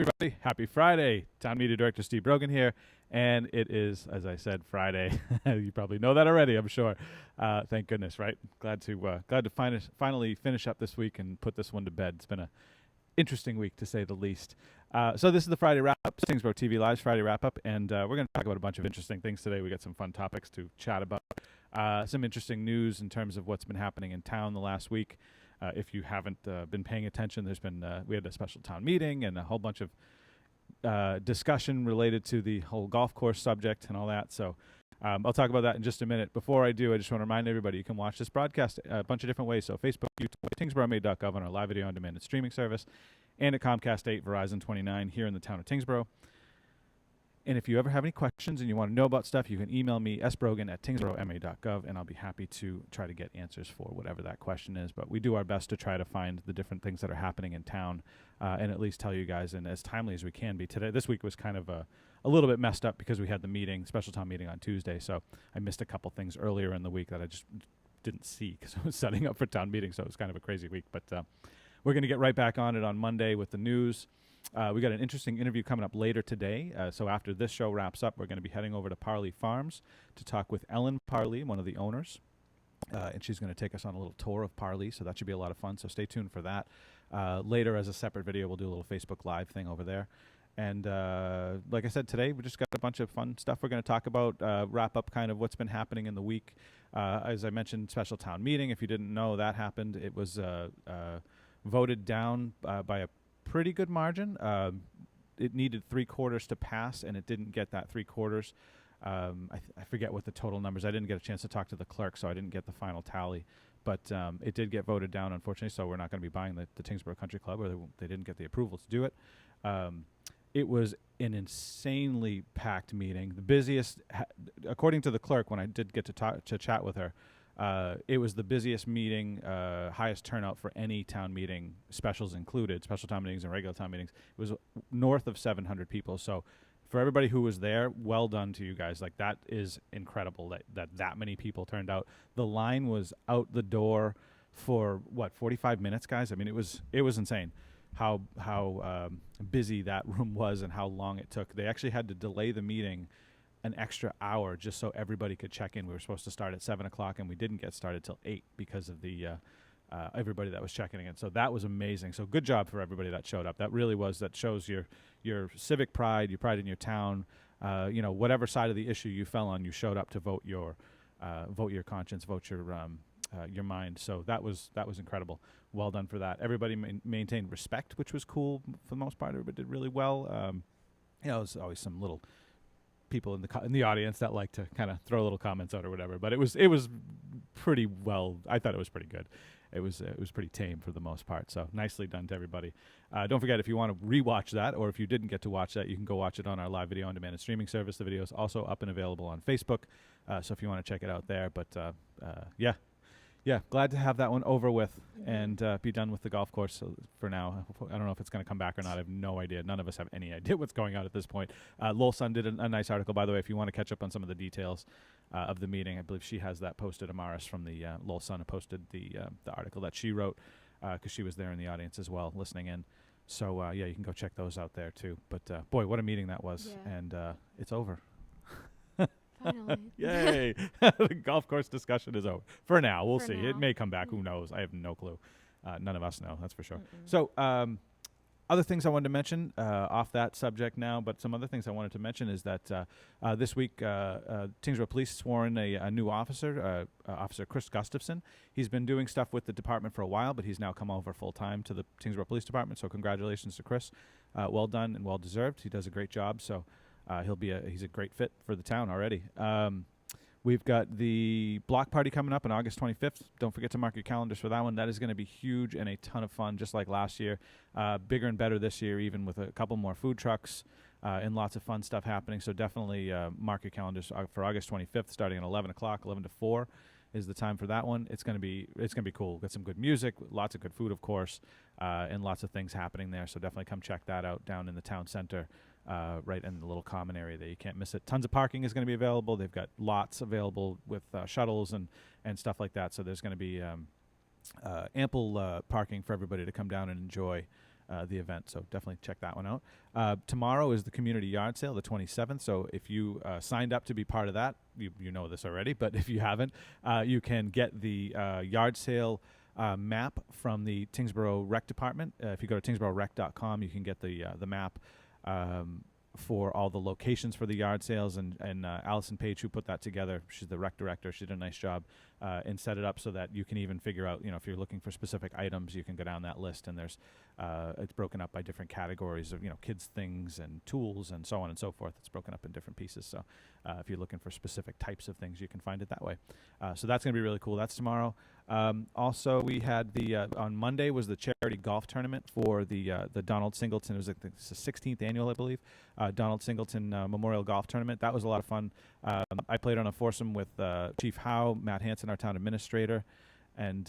everybody. Happy Friday. Town Media Director Steve Brogan here. And it is, as I said, Friday. You probably know that already, I'm sure. Thank goodness, right? Glad to finally finish up this week and put this one to bed. It's been an interesting week, to say the least. So this is the Friday wrap-up, Tyngsborough TV Live's Friday wrap-up, and we're going to talk about a bunch of interesting things today. We got some fun topics to chat about. Some interesting news in terms of what's been happening in town the last week. If you haven't been paying attention, we had a special town meeting and a whole bunch of discussion related to the whole golf course subject and all that. So I'll talk about that in just a minute. Before I do, I just want to remind everybody you can watch this broadcast a bunch of different ways. So Facebook, YouTube, TingsboroughMA.gov on our live video on demand and streaming service, and at Comcast 8, Verizon 29 here in the town of Tyngsborough. And if you ever have any questions and you want to know about stuff, you can email me, sbrogan@TingsboroughMA.gov, and I'll be happy to try to get answers for whatever that question is. But we do our best to try to find the different things that are happening in town and at least tell you guys in as timely as we can be. This week was kind of a little bit messed up because we had the special town meeting on Tuesday, so I missed a couple things earlier in the week that I just didn't see because I was setting up for town meeting, so it was kind of a crazy week. But we're going to get right back on it on Monday with the news. We got an interesting interview coming up later today. So after this show wraps up, we're going to be heading over to Parley Farms to talk with Ellen Parley, one of the owners. And she's going to take us on a little tour of Parley, so that should be a lot of fun. So stay tuned for that. Later, as a separate video, we'll do a little Facebook Live thing over there. And like I said, today we just got a bunch of fun stuff we're going to talk about, wrap up kind of what's been happening in the week. As I mentioned, special town meeting. If you didn't know, that happened. It was voted down by a pretty good margin. It needed 3/4 to pass, and it didn't get that 3/4. I forget what the total numbers. I didn't get a chance to talk to the clerk, so I didn't get the final tally. But it did get voted down, unfortunately, so we're not going to be buying the Tyngsborough Country Club, or they didn't get the approval to do it. It was an insanely packed meeting. The busiest, according to the clerk, when I did get to chat with her, it was the busiest meeting, highest turnout for any town meeting, specials included, special town meetings and regular town meetings. It was north of 700 people. So for everybody who was there, well done to you guys. Like, that is incredible that many people turned out. The line was out the door for 45 minutes, guys? I mean, it was insane how busy that room was and how long it took. They actually had to delay the meeting an extra hour just so everybody could check in. We were supposed to start at 7 o'clock, and we didn't get started till 8 because of the everybody that was checking in. So that was amazing. So good job for everybody that showed up. That really that shows your civic pride, your pride in your town. Whatever side of the issue you fell on, you showed up to vote your conscience, vote your mind. So that was incredible. Well done for that. Everybody maintained respect, which was cool for the most part. Everybody did really well. There's always some little people in the audience that like to kind of throw little comments out or whatever, but it was pretty well. I thought it was pretty good. It was pretty tame for the most part. So nicely done to everybody. Don't forget, if you want to rewatch that, or if you didn't get to watch that, you can go watch it on our live video on demand and streaming service. The video is also up and available on Facebook. So if you want to check it out there, but yeah, glad to have that one over with and be done with the golf course for now. I don't know if it's going to come back or not. I have no idea. None of us have any idea what's going on at this point. Lowell Sun did a nice article, by the way, if you want to catch up on some of the details of the meeting. I believe she has that posted. Amaris from the Lowell Sun posted the article that she wrote because she was there in the audience as well, listening in. So, you can go check those out there, too. But, boy, what a meeting that was. Yeah. And it's over. Finally. Yay. The golf course discussion is over. For now. We'll see. Now. It may come back. Who knows? I have no clue. None of us know. That's for sure. So other things I wanted to mention off that subject now, but some other things I wanted to mention is that this week Tyngsborough Police swore in a new officer, Officer Chris Gustafson. He's been doing stuff with the department for a while, but he's now come over full-time to the Tyngsborough Police Department, so congratulations to Chris. Well done and well-deserved. He does a great job, so he's a great fit for the town already. We've got the block party coming up on August 25th. Don't forget to mark your calendars for that one. That is going to be huge and a ton of fun, just like last year. Bigger and better this year, even with a couple more food trucks and lots of fun stuff happening. So definitely mark your calendars for August 25th, starting at 11 o'clock. 11 to 4 is the time for that one. It's going to be cool. Got some good music, lots of good food, of course, and lots of things happening there. So definitely come check that out down in the town center. Right in the little common area there. You can't miss it. Tons of parking is going to be available. They've got lots available with shuttles and stuff like that. So there's going to be ample parking for everybody to come down and enjoy the event. So definitely check that one out. Tomorrow is the community yard sale, the 27th. So if you signed up to be part of that, you know this already, but if you haven't, you can get the yard sale map from the Tyngsborough Rec Department. If you go to tyngsboroughRec.com, you can get the map for all the locations for the yard sales, and Allison Page, who put that together, she's the rec director. She did a nice job and set it up so that you can even figure out, if you're looking for specific items, you can go down that list, and there's it's broken up by different categories of kids things and tools and so on and so forth. It's broken up in different pieces. So if you're looking for specific types of things, you can find it that way. So that's going to be really cool. That's tomorrow. Also, we had on Monday was the charity golf tournament for the Donald Singleton. It was the 16th annual, I believe, Donald Singleton Memorial Golf Tournament. That was a lot of fun. I played on a foursome with Chief Howe, Matt Hansen, our town administrator, and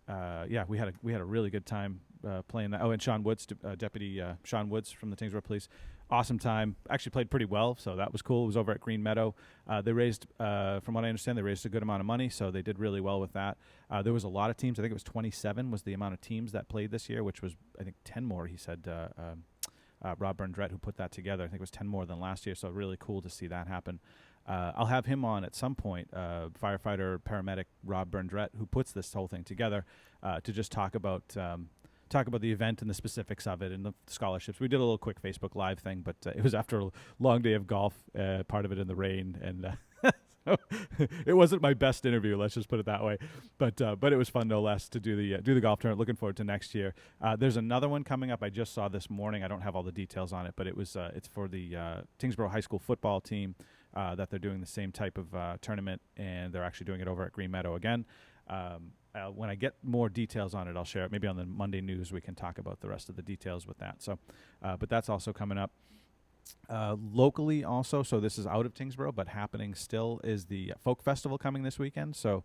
we had a really good time playing that. Oh, and Sean Woods, Deputy Sean Woods from the Tyngsborough Police. Awesome time. Actually played pretty well, so that was cool. It was over at Green Meadow. They raised, from what I understand, they raised a good amount of money, so they did really well with that. There was a lot of teams. I think it was 27 was the amount of teams that played this year, which was, I think, 10 more, he said, Rob Burndratt, who put that together. I think it was 10 more than last year, so really cool to see that happen. I'll have him on at some point, firefighter, paramedic Rob Burndratt, who puts this whole thing together, to just talk about the event and the specifics of it and the scholarships. We did a little quick Facebook Live thing, but it was after a long day of golf, part of it in the rain, and so it wasn't my best interview. Let's just put it that way. But it was fun, no less, to do the golf tournament. Looking forward to next year. There's another one coming up. I just saw this morning. I don't have all the details on it, but it's for the Tyngsborough High School football team that they're doing the same type of tournament, and they're actually doing it over at Green Meadow again. When I get more details on it, I'll share it. Maybe on the Monday news we can talk about the rest of the details with that. So, but that's also coming up. Locally also, so this is out of Tyngsborough, but happening still, is the Folk Festival coming this weekend. So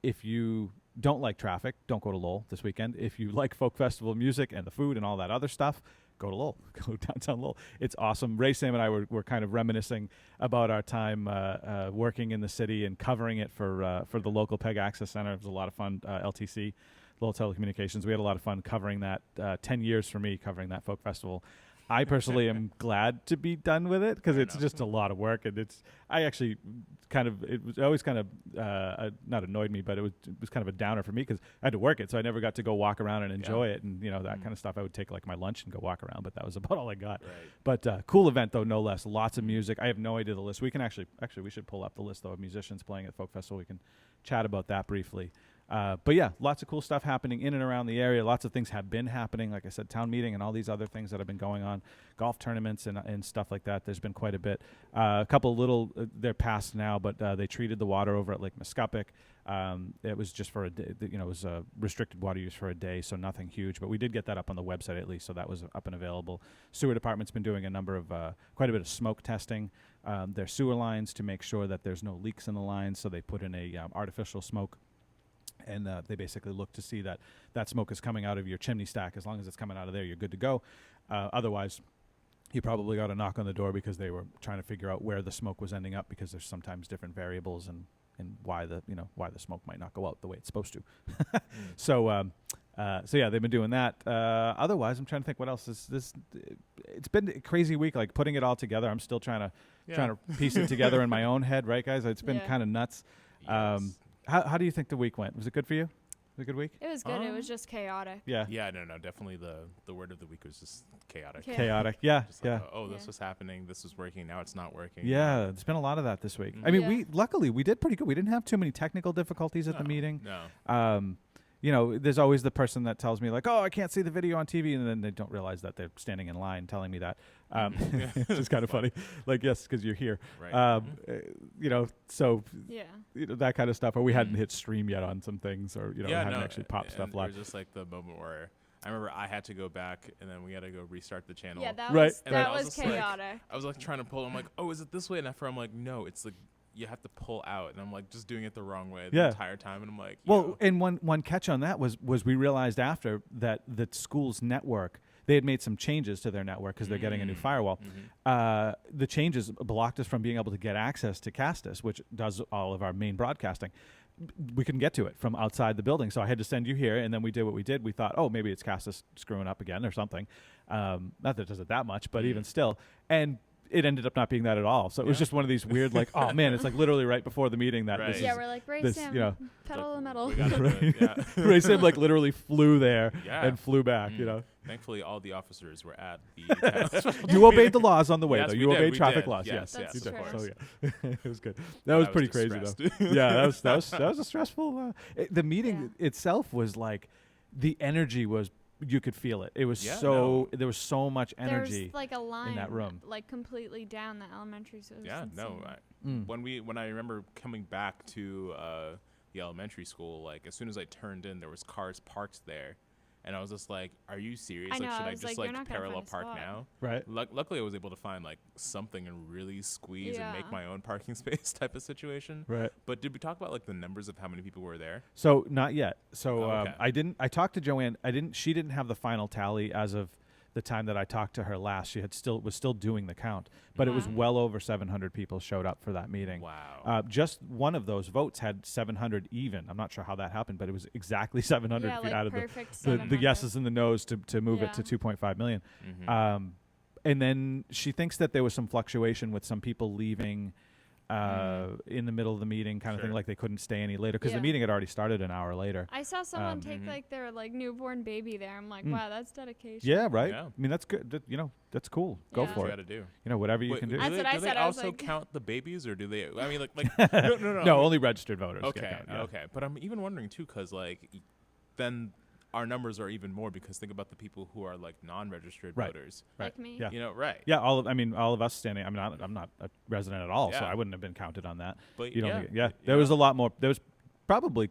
if you don't like traffic, don't go to Lowell this weekend. If you like Folk Festival music and the food and all that other stuff, go to Lowell. Go downtown Lowell. It's awesome. Ray, Sam, and I were kind of reminiscing about our time working in the city and covering it for the local PEG Access Center. It was a lot of fun. LTC, Lowell Telecommunications. We had a lot of fun covering that. 10 years for me covering that Folk Festival. I personally am glad to be done with it, because it's just a lot of work, and it was always kind of not annoyed me, but it was kind of a downer for me, because I had to work it, so I never got to go walk around and enjoy it, and that kind of stuff. I would take like my lunch and go walk around, but that was about all I got. Right. But cool event though, no less. Lots of music. I have no idea the list. We can actually we should pull up the list though of musicians playing at Folk Festival. We can chat about that briefly. But yeah, lots of cool stuff happening in and around the area. Lots of things have been happening. Like I said, town meeting and all these other things that have been going on, golf tournaments and stuff like that. There's been quite a bit. A couple little, they're past now, but they treated the water over at Lake Muscuppick. It was just for a day, it was restricted water use for a day, so nothing huge. But we did get that up on the website at least, so that was up and available. Sewer department's been doing quite a bit of smoke testing. Their sewer lines to make sure that there's no leaks in the lines, so they put in a artificial smoke. And they basically look to see that smoke is coming out of your chimney stack. As long as it's coming out of there, you're good to go. Otherwise, you probably got to knock on the door, because they were trying to figure out where the smoke was ending up, because there's sometimes different variables and why the smoke might not go out the way it's supposed to. So yeah, they've been doing that. Otherwise, I'm trying to think what else is this. It's been a crazy week, like putting it all together. I'm still trying to piece it together in my own head, right, guys? It's been kind of nuts. Yes. How do you think the week went? Was it good for you? Was it a good week? It was good. It was just chaotic. Yeah, no. Definitely the word of the week was just chaotic. Chaotic, yeah. This was happening. This was working. Now it's not working. Yeah, there's been a lot of that this week. I mean, luckily we did pretty good. We didn't have too many technical difficulties at the meeting. No. There's always the person that tells me like, oh, I can't see the video on TV, and then they don't realize that they're standing in line telling me that. It's just kind of funny. Like, yes, because you're here. Right. So that kind of stuff. Or we hadn't hit stream yet on some things, or hadn't actually popped stuff live. It was just like the moment where I remember I had to go back, and then we had to go restart the channel. Yeah, that was chaotic. I was like trying to pull. I'm like, oh, is it this way? And after I'm like, no, it's like, you have to pull out, and I'm like just doing it the wrong way the entire time, and I'm like, and one catch on that was we realized after that the school's network, they had made some changes to their network because they're getting a new firewall. The changes blocked us from being able to get access to Castus, which does all of our main broadcasting. we couldn't get to it from outside the building. So I had to send you here, and then we did what we did. We thought, oh, maybe it's Cassis screwing up again or something. Not that it does it that much, but even still. And it ended up not being that at all. So it was just one of these weird, like, oh man, it's like literally right before the meeting that this is, we're like, Ray Sam, you know, pedal to the metal. Ray Sam like literally flew there and flew back, you know. Thankfully, all the officers were at the. You obeyed the laws on the way, yes, though. You obeyed traffic laws. Yes, you did. of So it was good. That was pretty crazy, though. Yeah, that was a stressful. The meeting itself was like, the energy was. You could feel it. It was there was so much energy. There's like a line in that room, like completely down the elementary. So when I remember coming back to the elementary school, like as soon as I turned in, there was cars parked there, and I was just like, "Are you serious? I know, Should I was just like parallel park now?" Right. Luckily, I was able to find like something and really squeeze and make my own parking space type of situation. Right. But did we talk about like the numbers of how many people were there? So not yet. So okay. I talked to Joanne. She didn't have the final tally as of the time that I talked to her last. She was still doing the count, but it was well over 700 people showed up for that meeting. Wow. Just one of those votes had 700 even. I'm not sure how that happened, but it was exactly 700 feet out of the yeses and the no's to move it to 2.5 million. Mm-hmm. And then she thinks that there was some fluctuation with some people leaving in the middle of the meeting, kind of thing, like they couldn't stay any later because the meeting had already started an hour later. I saw someone take like their like newborn baby there. I'm like, wow, that's dedication. Yeah, right. Yeah. I mean, that's good. That's cool. Go for it. Got to do. Whatever you can do. That's what I said. Do they also count the babies, or do they? I mean, like no. No, only registered voters. Okay, okay. But I'm even wondering too, because like then our numbers are even more, because think about the people who are like non-registered voters, like me. Yeah. You know, right? Yeah, all of us standing. I mean, I'm not a resident at all, so I wouldn't have been counted on that. But there was a lot more. There was probably,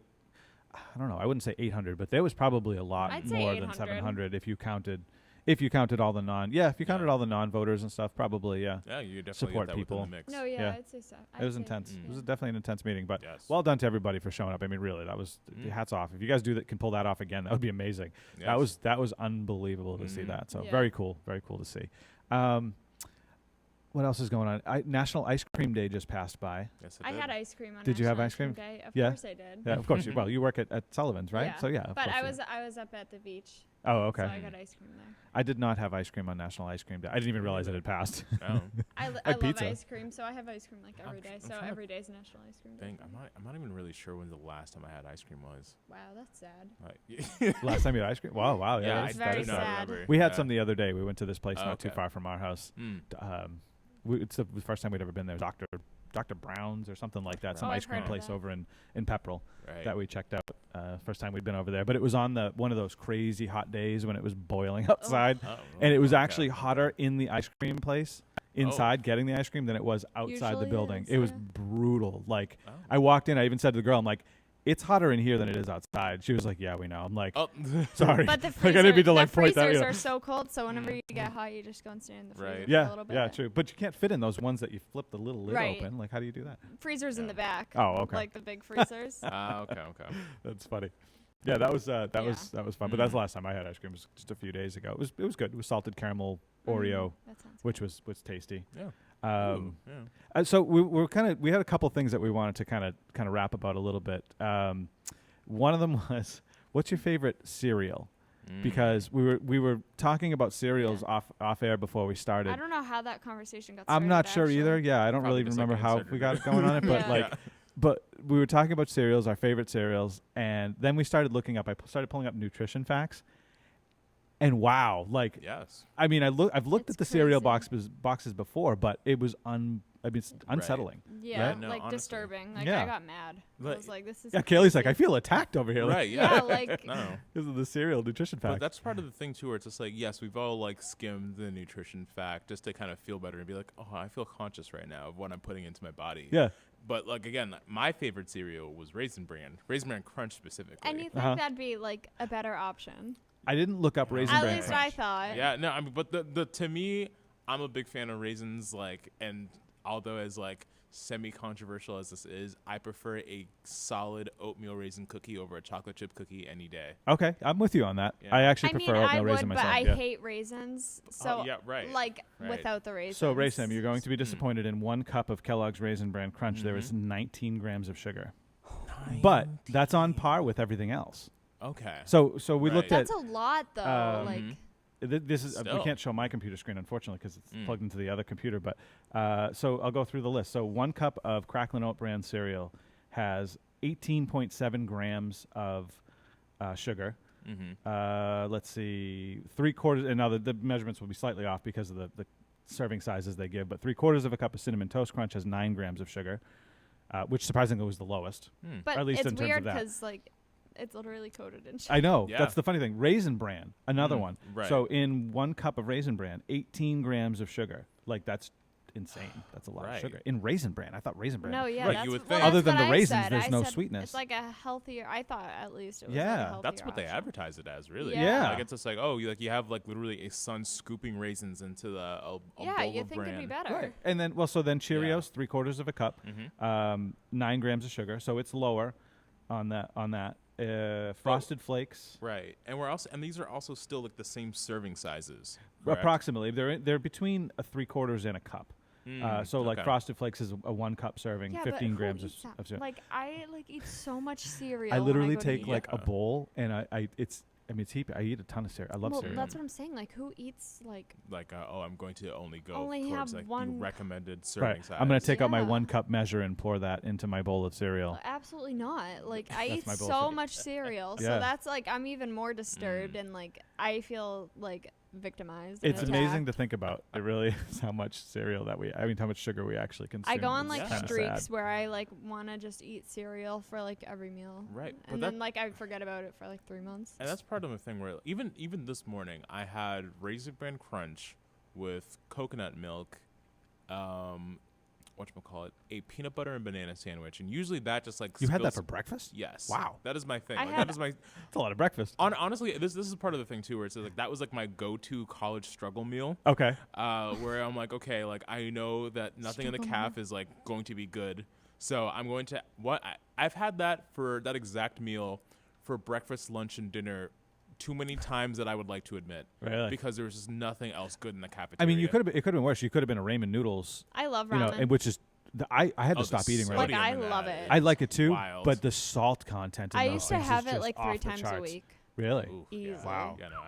I don't know, I wouldn't say 800, but there was probably a lot more than 700 if you counted all the all the non-voters and stuff, probably, Yeah, you definitely support get that people. Within the mix. No, I'd say so. It was intense. It was definitely an intense meeting, but yes. Well done to everybody for showing up. I mean, really, that was hats off. If you guys can pull that off again, that would be amazing. Yes. That was unbelievable to see that. So very cool to see. What else is going on? National Ice Cream Day just passed by. Yes, I had ice cream on Did you have National ice cream Day? Of course I did. Yeah, of course. Well, you work at Sullivan's, right? Yeah. So But I was up at the beach. Oh, okay. So I got ice cream there. I did not have ice cream on National Ice Cream Day. I didn't even realize it had passed. Oh. I love ice cream, so I have ice cream like every day. So every day is National Ice Cream Day. I'm not even really sure when the last time I had ice cream was. Wow, that's sad. Last time you had ice cream? Wow. Yeah, it's very sad. We had some the other day. We went to this place not too far from our house. It's the first time we'd ever been there. Dr. Brown's or something like that, some ice cream place over in Pepperell that we checked out. First time we'd been over there, but it was on one of those crazy hot days when it was boiling outside, and it was actually hotter in the ice cream place inside getting the ice cream than it was outside the building. It was brutal. Like I walked in, I even said to the girl, I'm like, it's hotter in here than it is outside. She was like, yeah, we know. I'm like, sorry. But the freezers are so cold, so whenever you get hot, you just go and stand in the freezer for a little bit. Yeah, true. But you can't fit in those ones that you flip the little lid open. Like, how do you do that? Freezers in the back. Oh, okay. Like the big freezers. Okay. That's funny. Yeah, that was fun. But that's the last time I had ice cream. It was just a few days ago. It was good. It was salted caramel Oreo, which was tasty. Yeah. So we had a couple things that we wanted to kind of rap about a little bit. One of them was, what's your favorite cereal? Because we were talking about cereals off air before we started. I don't know how that conversation got started. I'm not sure either. Yeah, I don't really remember how we got going on it, but but we were talking about cereals, our favorite cereals, and then we started looking up. I started pulling up nutrition facts. And wow, like, I mean, I've looked at the cereal boxes before, but it was unsettling. Yeah, right? No, like honestly. Disturbing. Like I got mad. I was like, this is Kaylee's like, I feel attacked over here. Right, like because of the cereal nutrition fact. But that's part of the thing too, where it's just like, yes, we've all like skimmed the nutrition fact just to kind of feel better and be like, oh, I feel conscious right now of what I'm putting into my body. Yeah. But like again, my favorite cereal was Raisin Bran Crunch specifically. And you think that'd be like a better option? I didn't look up Raisin Bran. At least I thought. Yeah, no, I mean, but the to me, I'm a big fan of raisins. Like, and although as like semi-controversial as this is, I prefer a solid oatmeal raisin cookie over a chocolate chip cookie any day. Okay, I'm with you on that. Yeah. I actually prefer oatmeal raisin myself. But I hate raisins. So without the raisins. So Raisin, you're going to be disappointed in 1 cup of Kellogg's Raisin Bran Crunch. There is 19 grams of sugar. but that's on par with everything else. Okay. So we looked at. That's a lot, though. Like. This is we can't show my computer screen, unfortunately, because it's plugged into the other computer. But so I'll go through the list. So 1 cup of Cracklin' Oat Bran cereal has 18.7 grams of sugar. Let's see, 3/4. And now the measurements will be slightly off because of the serving sizes they give. But 3/4 of a cup of Cinnamon Toast Crunch has 9 grams of sugar, which surprisingly was the lowest. But at least it's in terms weird of that. because like. It's literally coated in sugar. I know. Yeah. That's the funny thing. Raisin Bran, another one. Right. So in 1 cup of Raisin Bran, 18 grams of sugar. Like, that's insane. That's a lot of sugar. In Raisin Bran. I thought Raisin Bran. No, yeah. Right, That's you would well, think. that's Other than what the I raisins, said. there's I no said sweetness. It's like a healthier. I thought at least it was Yeah. like a healthier That's what they option. advertise it as, really. Yeah. Like it's just like, oh, you have like literally a son scooping raisins into a bowl Yeah, you of think it'd be bran. better. Right. And then, then Cheerios, 3/4 of a cup, 9 grams of sugar. So it's lower on that. Frosted Flakes. Right. And these are also still like the same serving sizes. correct? Approximately. They're between a 3/4 and a cup. So like okay. Frosted Flakes is a 1 cup serving, Yeah, 15 but grams who of eats that? sugar. Like I eat so much cereal. I when literally go to take eat. like a bowl and it's heap. I eat a ton of cereal. I love Well, cereal. that's what I'm saying. Like who eats like? Like, I'm going to only go Only towards have like the one- recommended serving Right. size. I'm going to take out my Yeah. 1 cup measure and pour that into my bowl of cereal. Absolutely not. Like I That's eat my bowl so of much cereal, Yeah. so that's like I'm even more disturbed and like I feel like victimized. It's and amazing attacked. to think about. It really is how much cereal how much sugar we actually consume. I go on It's like kinda streaks sad. where I like want to just eat cereal for like every meal. Right. But And that- then like I forget about it for like 3 months. And that's part of the thing where even this morning I had Raisin Bran Crunch with coconut milk, whatchamacallit, a peanut butter and banana sandwich, and usually that just like You had that spills- for breakfast? Yes. Wow. That is my thing. I Like, had- that is my It's a lot of breakfast. honestly this is part of the thing too where it's like that was like my go-to college struggle meal. Okay. Where I'm like, okay, like I know that nothing in the calf is like going to be good, so I'm going to I've had that for that exact meal for breakfast, lunch, and dinner too many times that I would like to admit. Really? Because there was just nothing else good in the cafeteria. I mean, it could have been worse. You could have been a ramen noodles, I love you know, ramen. and which is I had to the stop eating sodium ramen. Like, I in that love it. I is like it too, wild. but the salt content in I those used to things is have it just like off 3 the times a charts. week. Really? Oof, Easily. Wow. Yeah, no,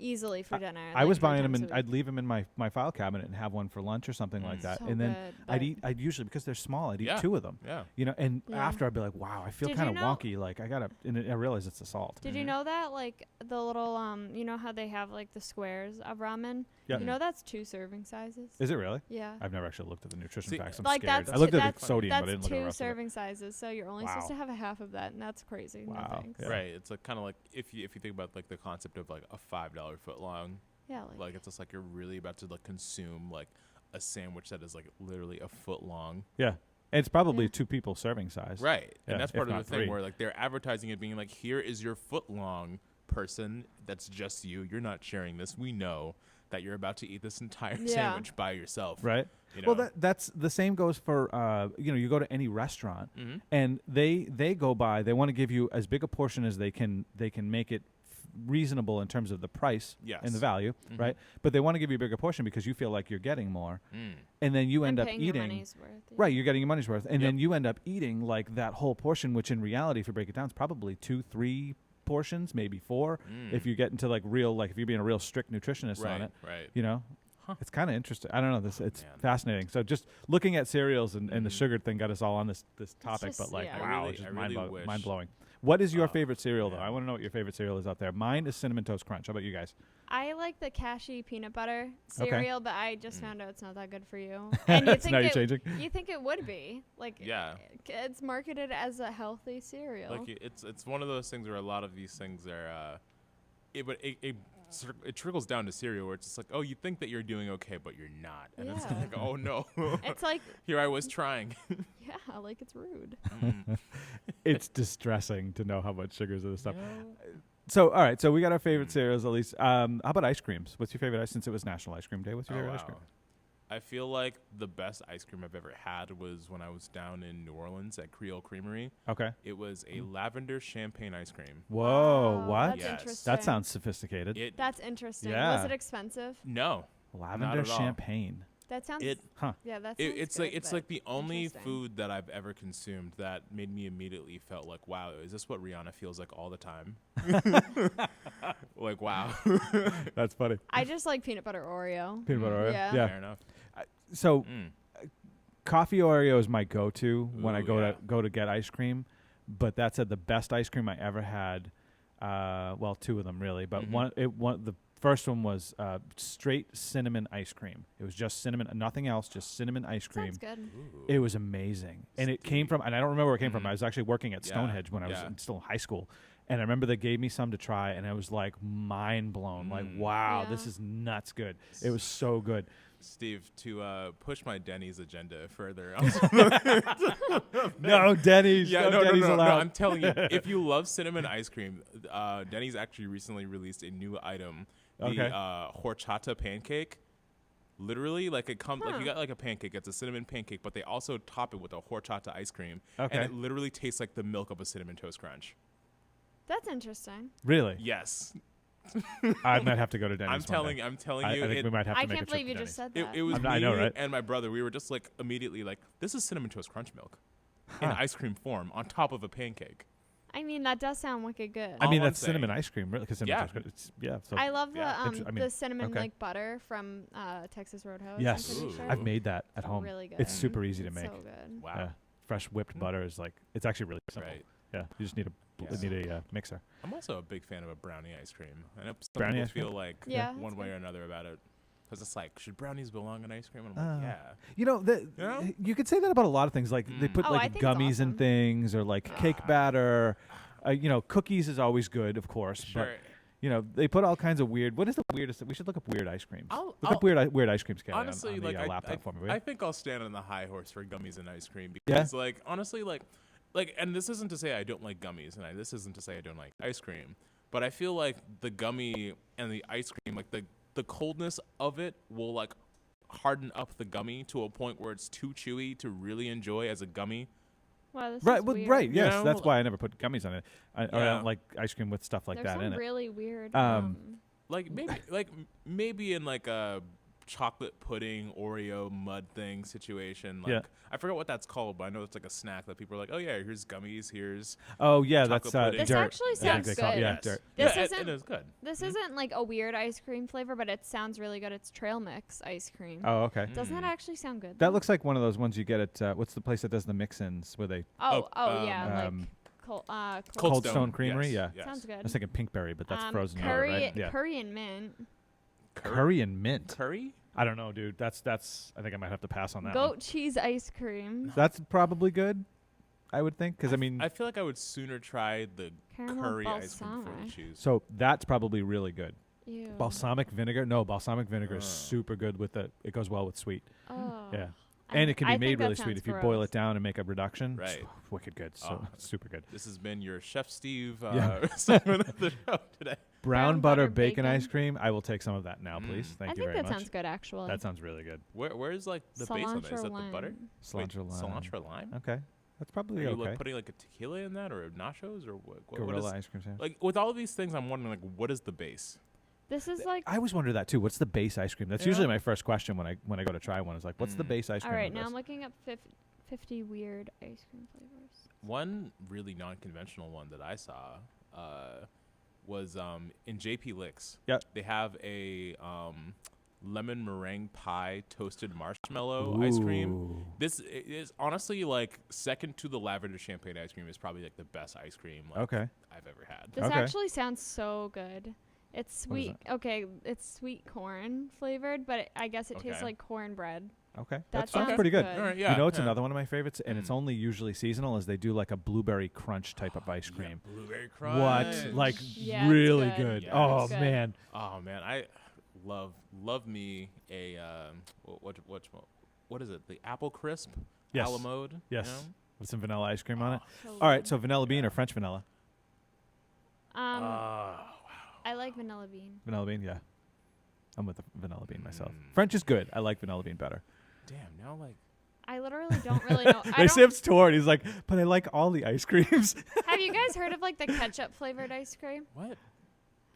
Easily for dinner. I like was 3 buying them times and a I'd week. leave them in my file cabinet and have one for lunch or something like that. So and then good, but- I'd usually, because they're small, I'd eat Yeah. 2 of them. yeah. You know, and Yeah. after I'd be like, wow, I feel Did kind of you know- wonky. Like I realize it's the salt. Did you know that like the little you know how they have like the squares of ramen? Yeah. You know that's 2 serving sizes. Is it really? Yeah. I've never actually looked at the nutrition See, facts. I'm like scared. that's I looked at that's, the sodium, but I that's didn't look at the 2 rest of it. serving sizes, so you're only supposed to have a half of that, and that's crazy. Wow. No thanks. Yeah. Right. It's like kind of like if you think about like the concept of like a $5 foot long, Yeah, like it's just like you're really about to like consume like a sandwich that is like literally a foot long. Yeah. And it's probably Yeah. 2 people serving size. Right. Yeah, And that's if part of not the thing 3. where like they're advertising it being like, here is your foot long person. That's just you. You're not sharing this. We know that you're about to eat this entire Yeah. sandwich by yourself. Right. You Well, know? that's the same goes for you go to any restaurant Mm-hmm. and they go by, they want to give you as big a portion as they can make it reasonable in terms of the price Yes. and the value, Mhm. right? But they want to give you a bigger portion because you feel like you're getting more, and then you end and up paying your eating. money's worth. Yeah. Right, you're getting your money's worth, and Yep. then you end up eating like that whole portion, which in reality, if you break it down, is probably 2-3 portions, maybe 4, if you get into like real, like if you're being a real strict nutritionist on Right. it. Right. You know, Huh. it's kind of interesting. I don't know. It's Man. fascinating. So just looking at cereals and the Mhm. sugar thing got us all on this topic. just- But like, yeah. wow, I it's just really wish- mind blowing. What is your Oh, favorite cereal though? man. I want to know what your favorite cereal is out there. Mine is Cinnamon Toast Crunch. How about you guys? I like the cashew peanut butter Okay. cereal, but I just found out it's not that good for you. And you think now you're it, changing. you think it would be like Yeah. it's marketed as a healthy cereal. Like it's one of those things where a lot of these things are, it trickles down to cereal where it's just like, oh, you think that you're doing okay, but you're not, and it's Yeah. like, oh no, It's like here I was trying. yeah, like it's rude. It's distressing to know how much sugar's in this stuff. So all right, so we got our favorite cereals at least. How about ice creams? What's your favorite ice? Since it was National Ice Cream Day, what's your Oh, favorite ice wow. cream? I feel like the best ice cream I've ever had was when I was down in New Orleans at Creole Creamery. Okay. It was a lavender champagne ice cream. Whoa, Wow, what? That's Yes. interesting. That sounds sophisticated. It That's interesting. Yeah. Was it expensive? no, Lavender at all. champagne. That sounds. Yeah, that sounds It's good, like it's but like the only interesting. food that I've ever consumed that made me immediately felt like, wow, is this what Rihanna feels like all the time? Like, wow. That's funny. I just like peanut butter Oreo. Peanut butter Oreo. Yeah. Fair enough. So coffee Oreo is my go-to when I Ooh, go to get ice cream. But that said, the best ice cream I ever had, well, two of them really, but the first one was straight cinnamon ice cream. It was just cinnamon, nothing else, just cinnamon ice cream. Sounds good. Ooh. It was amazing. And it came from, and I don't remember where it came from. I was actually working at Yeah, Stonehenge when I was still in high school. And I remember they gave me some to try, and I was like mind blown. Like, wow, this is nuts good. It was so good. Steve, to push my Denny's agenda further. No, Denny's. Yeah, no, Denny's no, allowed. I'm telling you, if you love cinnamon ice cream, Denny's actually recently released a new item, the horchata pancake. Literally, like it comes, like you got like a pancake. It's a cinnamon pancake, but they also top it with a horchata ice cream, and it literally tastes like the milk of a Cinnamon Toast Crunch. That's interesting. Really? Yes. I might have to go to Denny's. I'm telling you. I think we might have to I make a can't trip believe to you Denny's. just said that. It was me I know, right? and my brother. We were just like immediately like, this is Cinnamon Toast Crunch milk in ice cream form on top of a pancake. I mean, that does sound wicked good. I mean, All I'm that's cinnamon saying. ice cream, really, because cinnamon toast crunch. So I love I mean, the cinnamon like butter from Texas Roadhouse. yes, I'm pretty sure. I've made that at home. Really good. It's super easy to It's make. So good. Wow. Yeah. Fresh whipped butter is like, it's actually really simple. Right. Yeah, you just need a mixer. I'm also a big fan of a brownie ice cream. I know some Brownie people ice cream? feel like Yeah, one that's way good. or another about it. Because it's like, should brownies belong in ice cream? And I'm like, yeah. You know, you could say that about a lot of things. Like they put Oh, I like think it's gummies awesome. in things, or like cake batter. You know, cookies is always good, of course. Sure. But you know, they put all kinds of weird. What is the weirdest? We should look up weird ice creams. I'll- Look up weird ice creams. Kelly, Honestly, on like the laptop for me. will I you? think I'll stand on the high horse for gummies and ice cream because, like, honestly, like, and this isn't to say I don't like gummies, and this isn't to say I don't like ice cream, but I feel like the gummy and the ice cream, like the coldness of it, will like harden up the gummy to a point where it's too chewy to really enjoy as a gummy. Wow, this Right, is well, weird. right, yes, You know? that's why I never put gummies on it. Or I don't like ice cream with stuff like There's that some in it. really weird. Like maybe in like a chocolate pudding Oreo mud thing situation. Like I forgot what that's called, but I know it's like a snack that people are like, oh yeah, here's gummies, here's Oh yeah, chocolate that's pudding. This dirt. actually sounds they call it- good. Yeah, Yes. dirt. This Yeah, isn't. it is good. This isn't like a weird ice cream flavor, but it sounds really good. It's trail mix ice cream. Oh, okay. Doesn't that actually sound good? That though? looks like one of those ones you get at what's the place that does the mix-ins where they Oh, yeah, um, like Cold Stone Creamery. yes, Yeah, yes. sounds good. I was thinking pinkberry, but that's frozen curry, yogurt, right? Yeah. curry and mint. Curry and mint. Curry? I don't know, dude. That's. I think I might have to pass on that. Goat one. cheese ice cream. That's probably good. I would think, because I mean, I feel like I would sooner try the Caramel curry ice cream before the balsamic. cheese. so that's probably really good. Ew. Balsamic vinegar? No, balsamic vinegar is super good with it. It goes well with sweet. Oh. Yeah. And it can be I think made that really sweet sounds if you boil gross. it down and make a reduction. Right. It's wicked good. So it's super good. This has been your Chef Steve Yeah. segment of the show today. Brown butter bacon ice bacon. cream. I will take some of that now, please. Thank I you think very that much. sounds good, actually. That sounds really good. Where's like the base on that? Is that the butter? lime. Cilantro lime. Cilantro lime? Okay. That's probably Are you okay. like putting like a tequila in that or nachos or what? What Gorilla is, ice cream sandwich. like with all of these things, I'm wondering like what is the base? This is like. I always wonder that too. What's the base ice cream? That's usually my first question when I go to try one. Is like, what's the base ice cream? All right, of now this? I'm looking up 50 weird ice cream flavors. One really non-conventional one that I saw was in JP Licks. Yep. They have a lemon meringue pie toasted marshmallow ice cream. Ooh. This is honestly like second to the lavender champagne ice cream is probably like the best ice cream like, I've ever had. This Okay. actually sounds so good. It's What is sweet. Okay, it's sweet corn flavored, but I guess it tastes Okay. like cornbread. Okay. That That sounds sounds pretty good. good. All right, yeah. You know, it's yeah. another one of my favorites, and it's only usually seasonal. Is they do like a blueberry crunch type of ice cream. Yeah, blueberry crunch. What? Like Yeah, it's really good. good. Yeah, Oh it's good. man. Oh man, I love me a what is it? The apple crisp Yes. a la mode. Yes. You know? With some vanilla ice cream on it. So All right. good. So vanilla bean or French vanilla? I like vanilla bean. Vanilla bean. Yeah. I'm with the vanilla bean myself. Mm. French is good. I like vanilla bean better. Damn, now like I literally don't really know. I don't, Sim's torn. He's like, but I like all the ice creams. have you guys heard of like the ketchup flavored ice cream? what?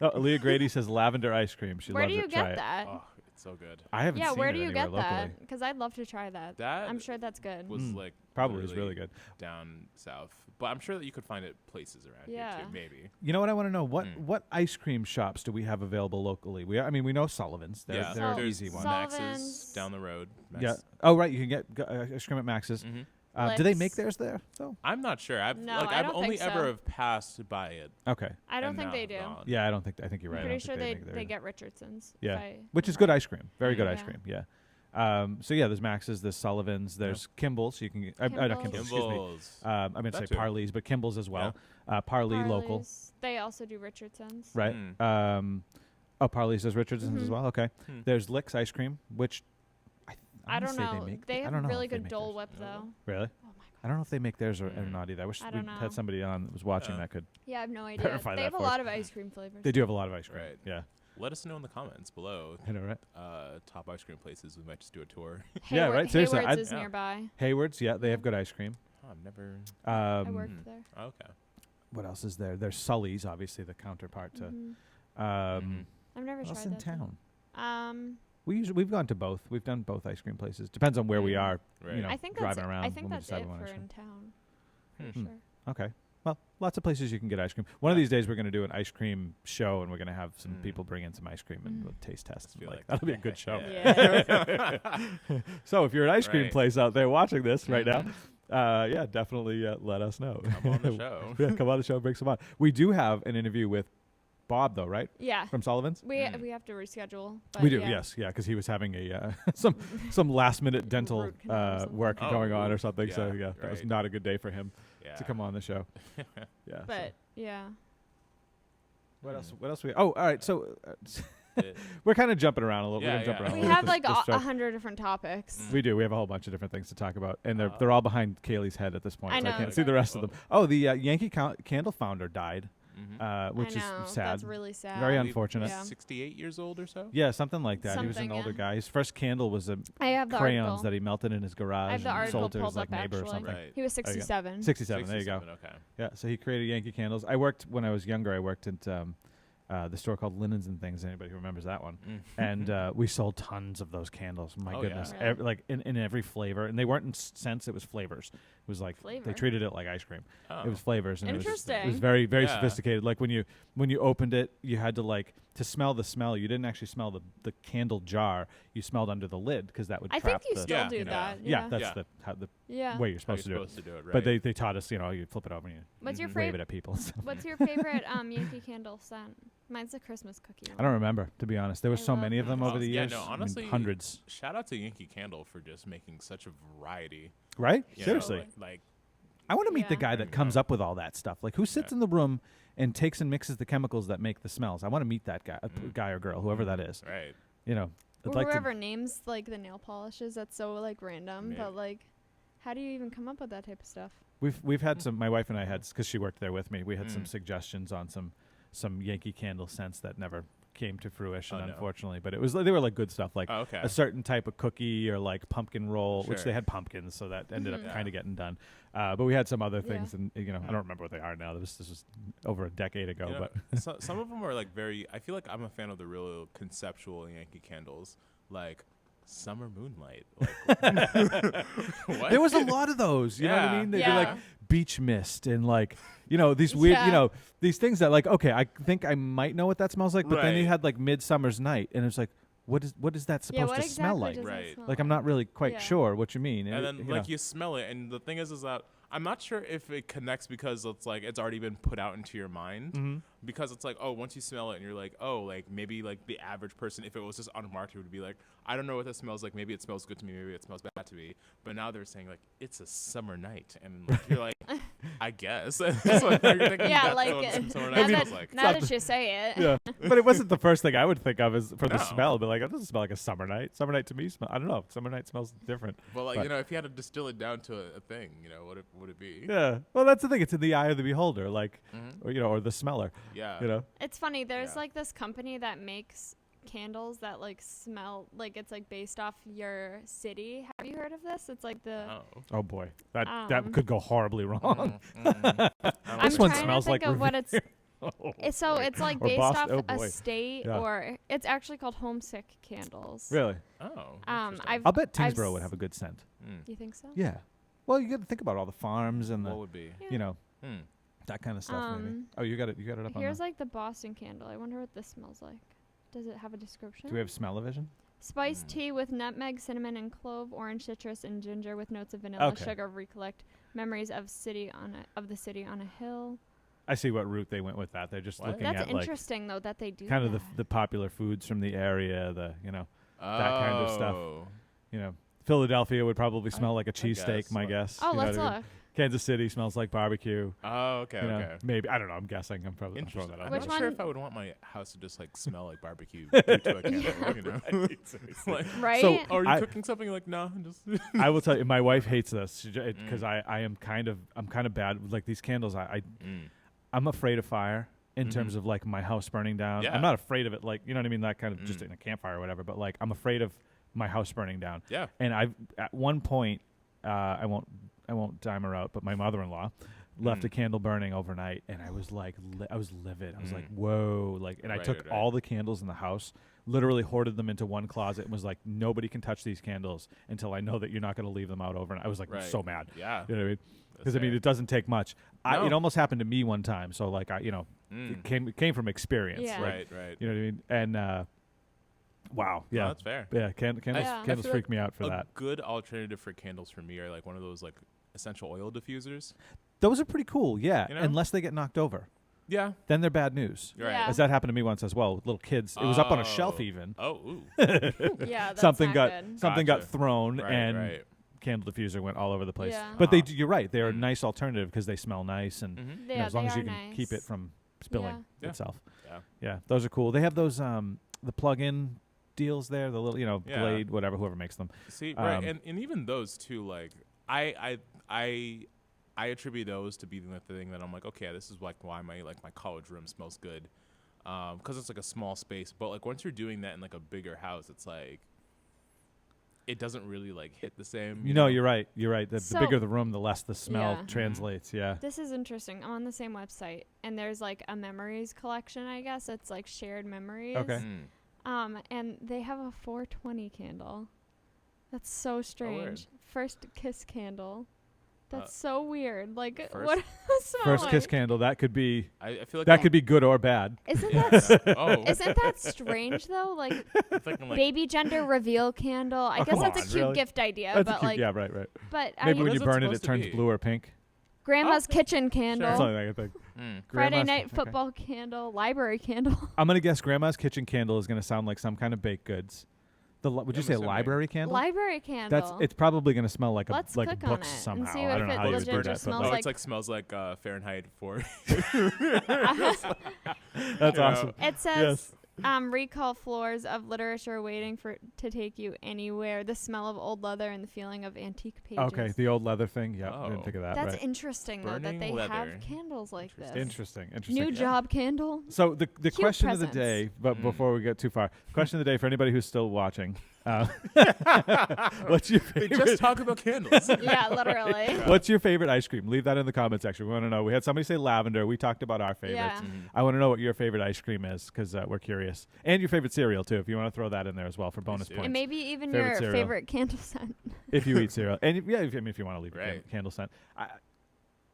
Oh, Aaliyah Grady says lavender ice cream. She Where loves do you it. Try get it. that? Oh, So good. I haven't Yeah, seen where it do you anywhere get locally. that? Because I'd love to try that. That I'm sure that's good. was like Probably is really good. down south, but I'm sure that you could find it places around here too. Maybe. You know what I want to know? What ice cream shops do we have available locally? We know Sullivan's. They're an easy one. Max's down the road. Max. Yeah. Oh right, you can get ice cream at Max's. Do they make theirs there? So I'm not sure. I've don't only think so. ever have passed by it. okay. I don't think they do. Yeah, I think you're right. I'm I pretty don't sure think they get Richardson's. Yeah, which is good ice cream. Very good ice Yeah. cream. Yeah. So yeah, there's Max's, there's Sullivan's, there's Kimball's. You can get not Kimball's. Excuse me. I meant to say Parley's, but Kimball's as well. Parley local. Parley's. They also do Richardson's. Right. Parley's does Richardson's as well. Okay. There's Lick's ice cream, which I don't know. They have really good Dole Dole Whip though. Really? Oh my god. I don't know if they make theirs or not either. I wish we had somebody on that was watching that could. Yeah, I have no idea. Verify They that have a for lot us. of ice cream flavors. They do have a lot of ice cream. Right. Yeah. Let us know in the comments below. I know, right? Top ice cream places. We might just do a tour. Yeah, right. Seriously, Hayward's is nearby. Hayward's, yeah, they have good ice cream. Oh, I've never. I worked there. Okay. What else is there? There's Sully's, obviously the counterpart to. I've never What else tried in that. town? We've gone to both. We've done both ice cream places. Depends on where we are. Right. You know, I think driving around. I think when we that's decide it we want for ice cream. in town. Pretty sure. Okay. Well, lots of places you can get ice cream. One of these days we're going to do an ice cream show, and we're going to have some people bring in some ice cream and we'll taste test. That'll be a good show. Yeah. So if you're an ice cream place out there watching this right now, definitely let us know. Come on the show. Come on the show and bring some on. We do have an interview with Bob, though, right? Yeah. From Sullivan's? We have to reschedule. We do, yes. Yeah, because he was having a some last-minute dental work going on or something. Yeah, so, yeah, that was not a good day for him to come on the show. Yeah. But, yeah. What else we... Oh, all right. So... we're kind of jumping around a little. We have like 100 different topics. We do. We have a whole bunch of different things to talk about, and they're all behind Kaylee's head at this point. I know. So I can't see the rest of them. Oh, the Yankee Candle founder died, which is sad. That's really sad. Very unfortunate. Yeah. 68 years old or so. Yeah, something like that. He was an older guy. His first candle was crayons that he melted in his garage. I have the and article sold to his pulled up neighbor or actually. something. Right. He was 67. 67. There you go. Okay. Yeah. So he created Yankee Candles. I worked when I was younger. I worked at the store called Linens and Things. Anybody who remembers that one? And we sold tons of those candles. My goodness, yeah. like in every flavor, and they weren't in scents. It was flavors. It was like they treated it like ice cream. It was flavors, and it was very very sophisticated. Like when you opened it, you had to smell the smell. You didn't actually smell the candle jar. You smelled under the lid because that would trap I think you still do that. Yeah, that's the way you're supposed to do it. But they taught us, you flip it over and you wave it at people. What's your favorite Yankee Candle scent? Mine's a Christmas cookie. I don't remember, to be honest. There were so many of them over the years. Yeah, no, honestly, hundreds. Shout out to Yankee Candle for just making such a variety. Right? You Seriously. know, like I want to meet the guy that comes up with all that stuff. Like, who sits in the room and takes and mixes the chemicals that make the smells? I want to meet that guy, guy or girl, whoever that is. Right. You know, or whoever names like the nail polishes. That's so like random, but like, how do you even come up with that type of stuff? We've had some. My wife and I had, because she worked there with me. We had some suggestions on some Yankee Candle scents that never came to fruition, unfortunately. But they were like good stuff, like a certain type of cookie or like pumpkin roll, which they had pumpkins, so that ended up kind of getting done. But we had some other things, and I don't remember what they are now. This was over a decade ago. But some of them are like very. I feel like I'm a fan of the real conceptual Yankee Candles, like Summer Moonlight. Like, what? There was a lot of those. You know what I mean? They'd be like beach mist and like these weird these things that like, okay, I think I might know what that smells like, but then you had like Midsummer's Night, and it's like, what is that supposed to smell like? Right. Like I'm not really quite sure what you mean. And then you smell it, and the thing is that I'm not sure if it connects because it's like it's already been put out into your mind. Because it's like, oh, once you smell it and you're like, oh, like maybe like the average person, if it was just unmarked, would be like, I don't know what that smells like. Maybe it smells good to me. Maybe it smells bad to me. But now they're saying like it's a summer night, and like, you're like, I guess. Now that you say it. Yeah, but it wasn't the first thing I would think of as for the smell. But like, it doesn't smell like a summer night. Summer night to me, I don't know. Summer night smells different. Well, like if you had to distill it down to a thing, what would it be? Yeah. Well, that's the thing. It's in the eye of the beholder, like, or the smeller. Yeah. It's funny. There's like this company that makes candles that like smell like it's like based off your city. Have you heard of this? It's like the oh boy, that could go horribly wrong. I'm This one trying smells to think like of what it's It's like Or based Boston. off Oh, a boy. state, Yeah. or it's actually called homesick candles. Really? Oh. I've I'll bet I've Tyngsborough would s- have a good scent. You think so? Yeah. Well, you got to think about all the farms and What the, would be? Yeah. you know, Hmm. that kind of stuff. Maybe. Oh, you got it. You got it up Here's on. like the Boston candle. I wonder what this smells like. Does it have a description? Do we have smell-o-vision? Spiced tea with nutmeg, cinnamon, and clove, orange citrus, and ginger with notes of vanilla, Okay. sugar. Recollect memories of the city on a hill. I see what route they went with that. They're just What? looking That's at like interesting though that they do kind of that. the popular foods from the area. That kind of stuff. Oh. Philadelphia would probably smell like a guess, cheesesteak. My like- guess. Oh, You know let's what I mean? look. Kansas City smells like barbecue. Oh, okay, You know, okay. maybe I don't know. I'm guessing. I'm probably I'm throwing Interesting. that out I'm Which there. not sure one- if I would want my house to just like smell like barbecue due to a candle. You know, like, Right? So- are you I- cooking something? Like, no, just. I will tell you, my wife hates this because Mm. I'm kind of bad with like these candles. Mm. I'm afraid of fire in Mhm. terms of like my house burning down. Yeah. I'm not afraid of it, like you know what I mean, that kind of just Mm. in a campfire or whatever. But like I'm afraid of my house burning down. Yeah. And I've at one point, I won't dime her out, but my mother-in-law left Mm. a candle burning overnight, and I was like, I was livid. I was like, Mm. whoa, like, and I Right, took right, right. all the candles in the house, literally hoarded them into one closet, and was like, nobody can touch these candles until I know that you're not going to leave them out overnight. I was like, Right. so mad. Yeah. You know what I mean? That's Because I mean, fair. it doesn't take much. No. It almost happened to me one time. So like, Mm. it came from experience. Yeah. Like, Right. you know what I mean? And wow, No, yeah, that's fair. yeah. Candles, Yeah. I candles feel freak like me out for a that. good alternative for candles for me are like one of those like essential oil diffusers. Those are pretty cool. Yeah, You know? unless they get knocked over, Yeah. then they're bad news. Right. Yeah. As that happened to me once as well with little kids. It was up on a shelf Oh. even. Oh. Ooh. Yeah, that's something not got good. something got Gotcha. thrown Right. and Right. candle diffuser went all over the place. Yeah. But Uh-huh. you're right. They're a Mm. nice alternative because they smell nice and Mm-hmm. you know, Yeah, as long they as you are can keep it nice. from spilling Yeah. itself. Yeah. Yeah, those are cool. They have those the plug-in deals there. The little Yeah. Glade, whatever, whoever makes them. See, right, Um, and even those too. Like, I attribute those to being the thing that I'm like, okay, this is like why my college room smells good, because it's like a small space. But like once you're doing that in like a bigger house, it's like it doesn't really like hit the same. You know, you're right. You're right. The So- bigger the room, the less the smell Yeah. translates. Yeah. This is interesting. I'm on the same website, and there's like a memories collection. I guess it's like shared memories. Okay. And they have a 420 candle. That's so strange. First kiss candle. That's so weird. Like, first- what does it smell First kiss like? candle. That could be I feel like that could be good or bad. Isn't that oh, isn't that strange though? Like I'm thinking like baby gender reveal candle. I Oh, guess come that's a on, cute really? gift idea, That's a but cute, like, yeah, right. but Maybe What when you is it burn it, supposed it to turns be? blue or pink. grandma's Okay. kitchen candle, Sure. Something like that. Friday Grandma's- night okay. football candle, library candle. I'm gonna guess grandma's kitchen candle is gonna sound like some kind of baked goods. Would you I'm say a assuming. library candle? Library candle. That's it's probably gonna smell like Let's like click on books it and somehow. see I if don't know it how you would do legit that. just but smells oh, like- it's like smells like Fahrenheit 4. that's you know. awesome. It says, Yes. recall floors of literature waiting to take you anywhere. The smell of old leather and the feeling of antique pages. Okay, the old leather thing. Yeah, I didn't Oh. think of that. That's right. interesting though that Burning they leather. have candles like this. Interesting. New job candle. So the Cute question of the presents. day, but Mm. before we get too far, question of the day for anybody who's still watching. What's your They favorite? just talk about candles. Yeah, literally. What's your favorite ice cream? Leave that in the comment section. We want to know. We had somebody say lavender. We talked about our favorites. Yeah. Mhm. I want to know what your favorite ice cream is because we're curious, and your favorite cereal too. If you want to throw that in there as well for bonus do. points, And maybe even Favorite your cereal. favorite candle scent. if you eat cereal, and yeah, if you want to leave your Right. candle scent.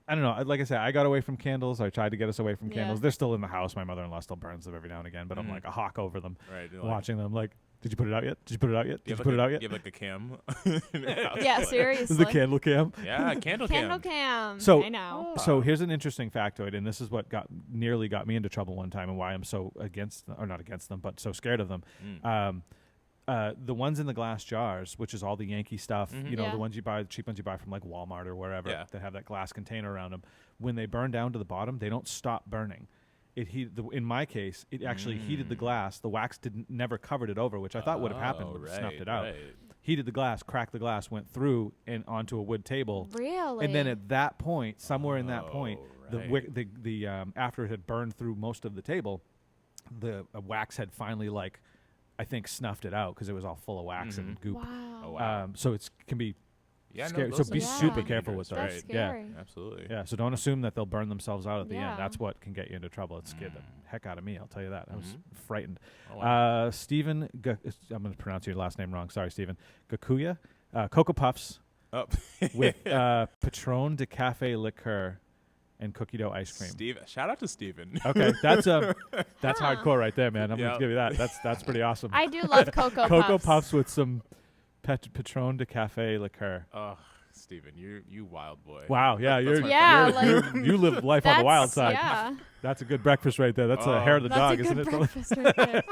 I don't know. Like I said, I got away from candles. I tried to get us away from Yeah. candles. They're still in the house. My mother-in-law still burns them every now and again, but I'm Mhm. like a hawk over them, Right. you're watching them. Like, did you put it out yet? Did you put it out yet? Did you have put like it out yet? You have like a cam. in your house, Yeah, like- seriously. This is the candle cam. Yeah, candle Candle cam. cam. So- I know. So here's an interesting factoid, and this is what nearly got me into trouble one time, and why I'm so against, or not against them, but so scared of them. Mm. The ones in the glass jars, which is all the Yankee stuff, Mhm. you know, Yeah. the ones you buy, the cheap ones you buy from like Walmart or wherever, Yeah. that have that glass container around them. When they burn down to the bottom, they don't stop burning. In my case, it actually heated the Mm. glass. The wax never covered it over, which I thought would have happened, Oh, would have snuffed right, it out. right. Heated the glass, cracked the glass, went through and onto a wood table. Really? And then at that point, somewhere in that point, Oh, the right. wick, after it had burned through most of the table, the wax had finally I think snuffed it out because it was all full of wax Mhm. and goop. Wow. Oh, wow. So it can be Yeah, scary. no, So those be are super big careful with eaters, those. That's right? Yeah. scary. Absolutely. Yeah, so don't assume that they'll burn themselves out at the end. Yeah. That's what can get you into trouble. It scared the heck out of me, I'll tell you that. I was frightened. Oh, wow. Stephen, I'm going to pronounce your last name wrong. Sorry, Stephen. Gakuya, Cocoa Puffs Oh. with Patron de Cafe liqueur and cookie dough ice cream. Shout out to Steven. Okay, that's hardcore right there, man. I'm Yep. going to give you that. That's pretty awesome. I do love Cocoa Puffs. Cocoa Puffs with some Patron de Cafe liqueur. Oh, Steven, you wild boy. Wow, yeah, That's my Yeah, favorite. like you live life on the wild side. Yeah, That's a good breakfast right there. That's a hair of the that's dog, a isn't good it? breakfast right there.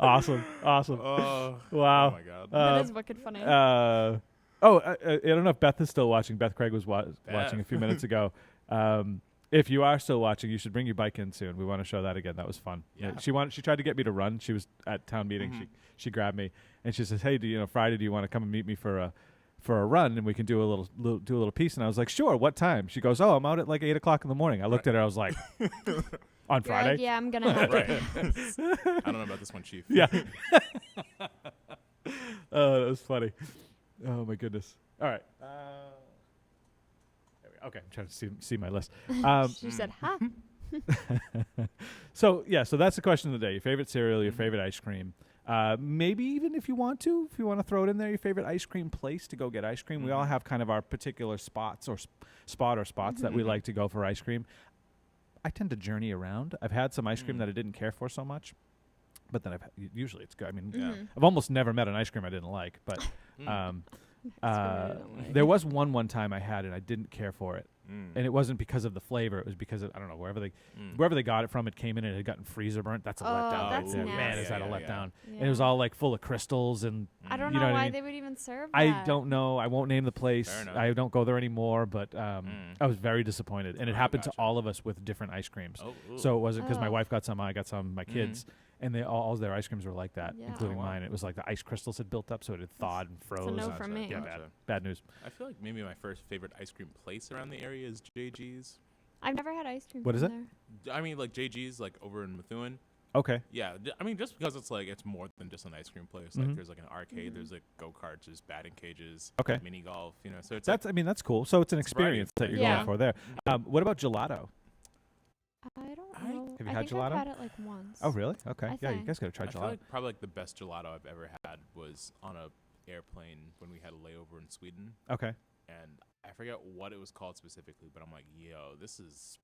Awesome. Oh, Wow. Oh my God. That is wicked funny. I don't know if Beth is still watching. Beth Craig was watching a few minutes ago. If you are still watching, you should bring your bike in soon. We want to show that again. That was fun. Yeah. She tried to get me to run. She was at town meeting. She grabbed me and she says, "Hey, Friday? Do you want to come and meet me for a run and we can do a little piece?" And I was like, "Sure. What time?" She goes, "Oh, I'm out at like 8:00 in the morning." I looked at her. I was like, "On You're Friday?" like, yeah, I'm gonna have Right. to. I don't know about this one, Chief. Yeah. Oh, that was funny. Oh my goodness. All right. There we go. Okay, I'm trying to see my list. She said, "Huh." So that's the question of the day. Your favorite cereal, your favorite ice cream. Maybe even if you want to throw it in there, your favorite ice cream place to go get ice cream. We all have kind of our particular spots or spots that we like to go for ice cream. I tend to journey around. I've had some ice cream that I didn't care for so much, but then usually it's good. I mean, I've almost never met an ice cream I didn't like, but there was one time I had and I didn't care for it. And it wasn't because of the flavor. It was because of, I don't know, wherever they got it from, it came in and it had gotten freezer burnt. That's a letdown. That's right there. Man, is that a nasty. letdown. Yeah. And it was all like full of crystals and I don't you know know what I why mean? they would even serve that. I don't know. I won't name the place. Fair enough. I don't go there anymore, but I was very disappointed. And it happened gotcha. to all of us with different ice creams. Oh, ooh. So it wasn't because my Oh. wife got some, I got some, my kids. And they all their ice creams were like that, Yeah. including Oh, wow. mine. It was like the ice crystals had built up, so it had thawed and froze. no and- from me. Yeah, Gotcha. bad news. I feel like maybe my first favorite ice cream place around the area is JG's. I've never had ice cream. What is from it? there. I mean, like JG's, like over in Methuen. Okay. Yeah, I mean, just because it's more than just an ice cream place. Mhm. Like, there's like an arcade, there's like go karts, there's batting cages, Okay. mini golf. So it's That's cool. So it's an It's variety. experience that you're Yeah. going for there. What about gelato? I don't I- know. Have you I had think gelato? I've had it like once. Oh, really? Okay. I Yeah, you think. guys got to try I feel gelato. like probably like the best gelato I've ever had was on a airplane when we had a layover in Sweden, Okay. and I forget what it was called specifically, but I'm like, yo, this is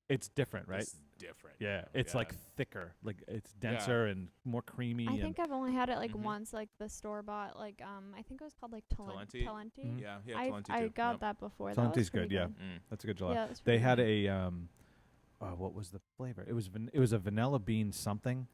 It's different, right? This is different. Yeah. It's like thicker. Like it's Yeah. denser and more creamy. I and think I've only had it like Mhm. once, like the store bought, like I think it was called like Talenti? Talenti. Mhm. Yeah, I Talenti I too. got Yep. that before. Talenti's That was good, pretty yeah. Mm. that's a good gelato. Yeah, it was They pretty had good. what was the flavor? It was a vanilla bean something.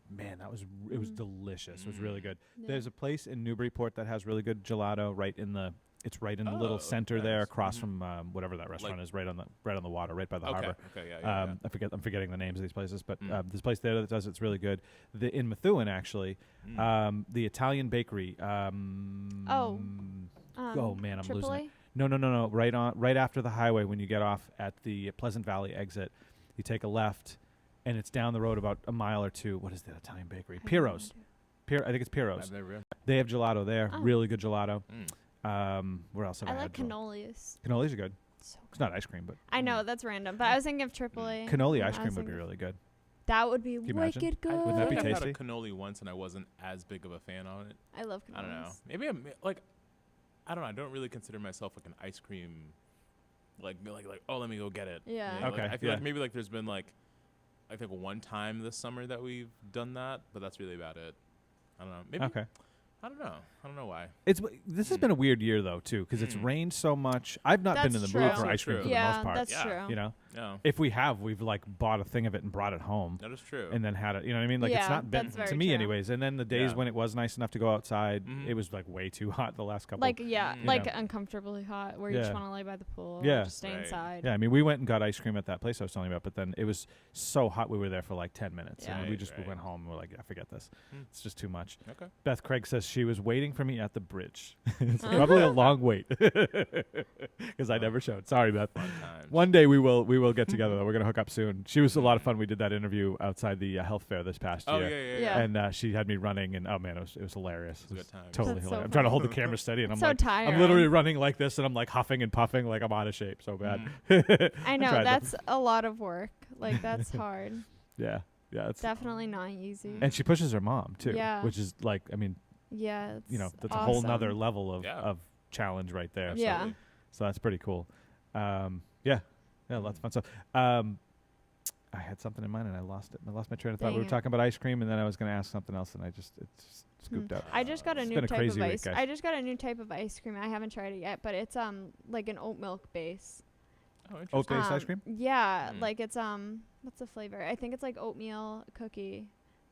Man, it was Mm. delicious. It was really Mm. good. Yeah. There's a place in Newburyport that has really good gelato right in the little Oh, center there nice. across Mhm. from whatever that restaurant Like- is right on the water, right by the Okay. harbor. Okay. Yeah. I'm forgetting the names of these places, but Mm. this place there that does it's really good. In Methuen actually, Mm. the Italian bakery. Oh man, I'm losing it. Tripoli? No. Right after the highway, when you get off at the Pleasant Valley exit, you take a left, and it's down the road about a mile or two. What is that Italian bakery? I have no Piro's. idea. I think it's Piro's. I've never. They have gelato there. Oh. Really good gelato. Mm. Where else have I, I had like gelato? cannolis. Cannolis are good. So It's not ice cream, but I know that's random, but I was thinking of Tripoli. cannoli and ice I cream was would be thinking- really good. That would be you imagine? wicked good. Wouldn't that be I had tasty? a cannoli once, and I wasn't as big of a fan on it. I love cannolis. I don't know. Maybe I'm like, I don't know. I don't really consider myself like an ice cream, like oh, let me go get it. Yeah. You know, like, Okay, I feel yeah. like maybe like there's been like, I think one time this summer that we've done that, but that's really about it. I don't know. Maybe. Okay. I don't know. I don't know why. This has been a weird year though too, because it's Mm. rained so much. I've not been in That's the mood true. for ice cream True. for Yeah, the most part. that's Yeah. true. You know, No, if we have, we've like bought a thing of it and brought it home. that is true. And then had it, you know what I mean? Like it's Yeah, not been that's to very me true. anyways. And then the days Yeah. when it was nice enough to go outside, Mhm. it was like way too hot the last couple. Like yeah, Mm. like You know. uncomfortably hot, where you just Yeah. want to lay by the pool. Yeah. Or just stay Right. inside. yeah, I mean, we went and got ice cream at that place I was telling you about, but then it was so hot we were there for like 10 minutes, and Yeah. we Right, just we right. went home and we're like, I forget this. Mm. It's just too much. Okay. Beth Craig says she was waiting for me at the bridge. It's probably a long wait because I never showed. Sorry, Beth. Fun times. One day we will get together. Though. We're gonna hook up soon. She was a lot of fun. We did that interview outside the health fair this past Oh year. Yeah. And she had me running, and oh man, it was hilarious. It was a good time. Totally That's so hilarious. I'm trying to funny. hold the camera steady, and I'm So like, tiring. I'm literally running like this, and I'm like huffing and puffing, like I'm out of shape so bad. I know, tried to- that's a lot of work. Like, that's hard. Yeah. It's Definitely not easy. and she pushes her mom too, Yeah. which is like, I mean, Yeah, it's that's awesome. a whole nother level of Yeah. of challenge right there. Yeah. Absolutely. So that's pretty cool. Yeah, lots of fun stuff. I had something in mind and I lost it. I lost my train of thought. We Dang were it. talking about ice cream, and then I was going to ask something else, and it just scooped out. I just got a It's new been a type crazy of week, ice. guys. I just got a new type of ice cream. I haven't tried it yet, but it's like an oat milk base. Oh, interesting. Oat-based ice cream? Yeah, Mm. like it's what's the flavor? I think it's like oatmeal cookie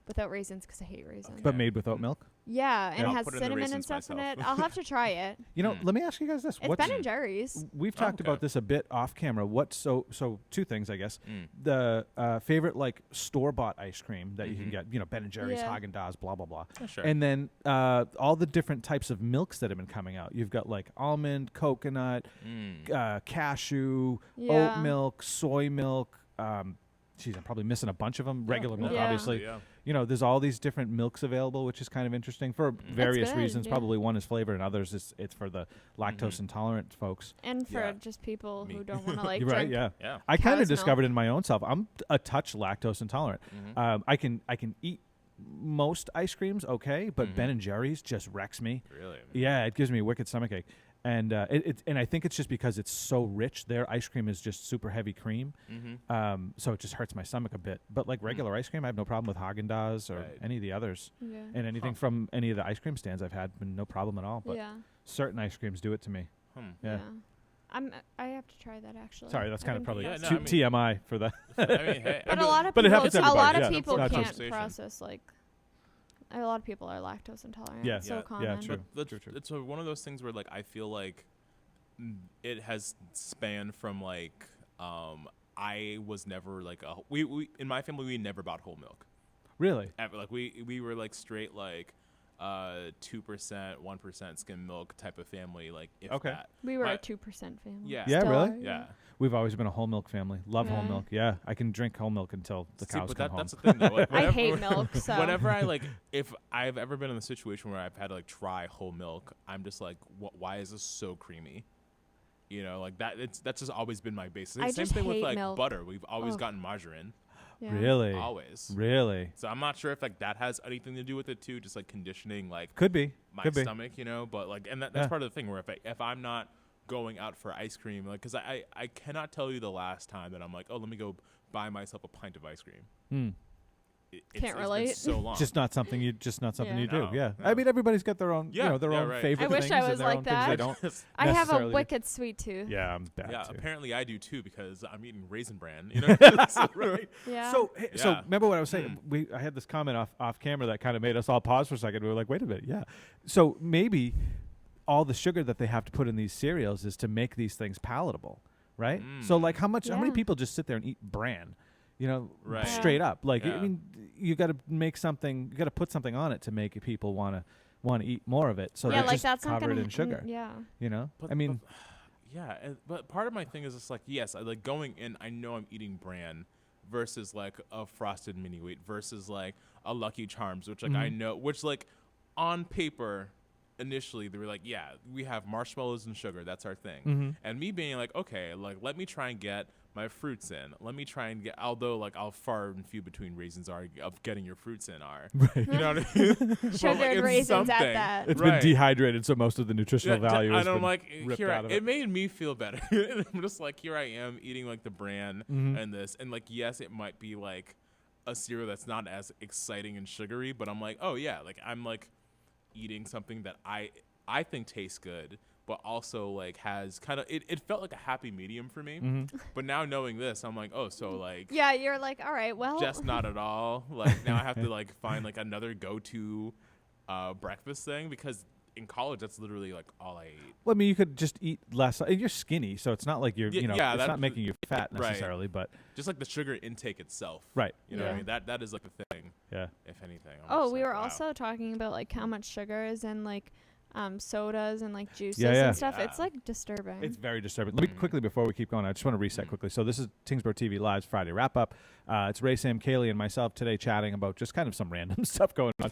without raisins because I hate raisins. But made with oat milk. Yeah, and Yeah. it I'll has put in the cinnamon and raisins stuff in myself. it. I'll have to try it. You know, Mm. let me ask you guys this: It's What's Ben and Jerry's. we've talked okay. about this a bit off camera. What so two things, I guess. Mm. The favorite like store bought ice cream that you can Mhm. get, Ben and Jerry's, Yeah. Haagen-Dazs, blah blah blah. Yeah, sure. And then all the different types of milks that have been coming out. You've got like almond, coconut, cashew, Yeah. oat milk, soy milk. Geez, I'm probably missing a bunch of them. Regular milk, Yeah. obviously. Yeah. There's all these different milks available, which is kind of interesting for various good, reasons. yeah. Probably one is flavor, and others it's for the lactose Mhm. intolerant folks. And for Yeah. just people Me. who don't want to like You're right, drink. yeah. Yeah. I kind of Cow's discovered milk. in my own self, I'm a touch lactose intolerant. Mhm. I can eat most ice creams, okay, but Mhm. Ben and Jerry's just wrecks me. Really? Yeah, it gives me a wicked stomachache. And and I think it's just because it's so rich. Their ice cream is just super heavy cream, Mm-hmm. so it just hurts my stomach a bit. But like regular ice cream, I have no problem with Haagen-Dazs or Right. any of the others. Yeah. And anything Huh. from any of the ice cream stands I've had, been no problem at all. But Yeah. certain ice creams do it to me. Yeah. I have to try that actually. Sorry, that's I kind of think probably Yeah, no, too I mean- TMI for that. I mean, hey, But a lot of But it people, happens to a lot everybody, of yeah. people Not can't conversation. process like. A lot of people are lactose intolerant. Yeah. It's so Yeah. common. Yeah, true. But True. it's one of those things where like I feel like it has spanned from like I was never like we in my family we never bought whole milk Really? ever. Like we were like straight like 2%, 1% skim milk type of family, like if Okay. that. We were My- a 2% family. Yeah. Yeah, Still really? are, Yeah. We've always been a whole milk family. Love whole Yeah. milk. Yeah, I can drink whole milk until the See, cows but come home. that's the thing though. Like, I hate whenever- milk, so. Whenever I like, if I've ever been in a situation where I've had to like try whole milk, I'm just like, why is this so creamy? Like that. That's just always been my basis. I Same just thing with hate like milk. butter. We've always Ugh. gotten margarine. Yeah. Really? Always. Really? So I'm not sure if like that has anything to do with it too, just like conditioning like Could be. my Could be. stomach, But like, and that's Yeah. part of the thing where if I'm not going out for ice cream, like, because I cannot tell you the last time that I'm like, oh, let me go buy myself a pint of ice cream. Hmm. Can't It's relate. been so long. Just not something you Yeah. you do. No, Yeah. no. I mean, everybody's got their own, Yeah, their yeah, own right. favorite I wish things I and was their like own things they that. don't. I have a necessarily- wicked sweet tooth. Yeah, I'm bad yeah, too. apparently I do too because I'm eating Raisin Bran. Right. Yeah. So so Yeah. remember what I was saying? I had this comment off camera that kind of made us all pause for a second. We were like, wait a minute, yeah. So maybe all the sugar that they have to put in these cereals is to make these things palatable, right? So like how many Yeah. people just sit there and eat bran? Right. Straight up. Like Yeah. I mean, you got to make something. You got to put something on it to make people want to eat more of it. So yeah, they're like just that's not covered gonna in sugar. Yeah. But, I mean, yeah, but part of my thing is just like, yes, I like going in, I know I'm eating bran versus like a frosted mini wheat versus like a Lucky Charms, which like I Mhm. know, which like on paper, initially they were like, yeah, we have marshmallows and sugar, that's our thing. Mhm. And me being like, okay, like let me try and get my fruits in. Let me try and get, although like I'll far and few between reasons are of getting your fruits in are. Right. You know what I mean? Sugar like, and it's raisins something. at that. It's Right. been dehydrated, so most of the nutritional value has and I'm been like, ripped here, out of it it. made me feel better. And I'm just like, here I am eating like the bran Mhm. and this, and like, yes, it might be like a cereal that's not as exciting and sugary, but I'm like, oh yeah, like I'm like eating something that I think tastes good, but also like has kind of it felt like a happy medium for me. Mhm. But now knowing this, I'm like, oh, so like Yeah, you're like, all right, well. just not at all. Like now I have to like find like another go-to breakfast thing because in college that's literally like all I ate. Well, I mean, you could just eat less. You're skinny, so it's not like you're, Yeah, it's yeah, not that's- making you fat right. necessarily, but Just like the sugar intake itself. right. You know what I Yeah. mean? That is like the thing. Yeah. If anything. Oh, we were also talking about like how much sugar is in like sodas and like juices Yeah. and stuff. Yeah. It's like disturbing. It's very disturbing. Let me quickly, before we keep going, I just want to reset quickly. So this is Tyngsborough TV Live's Friday wrap-up. It's Ray, Sam, Kaylee, and myself today chatting about just kind of some random stuff going on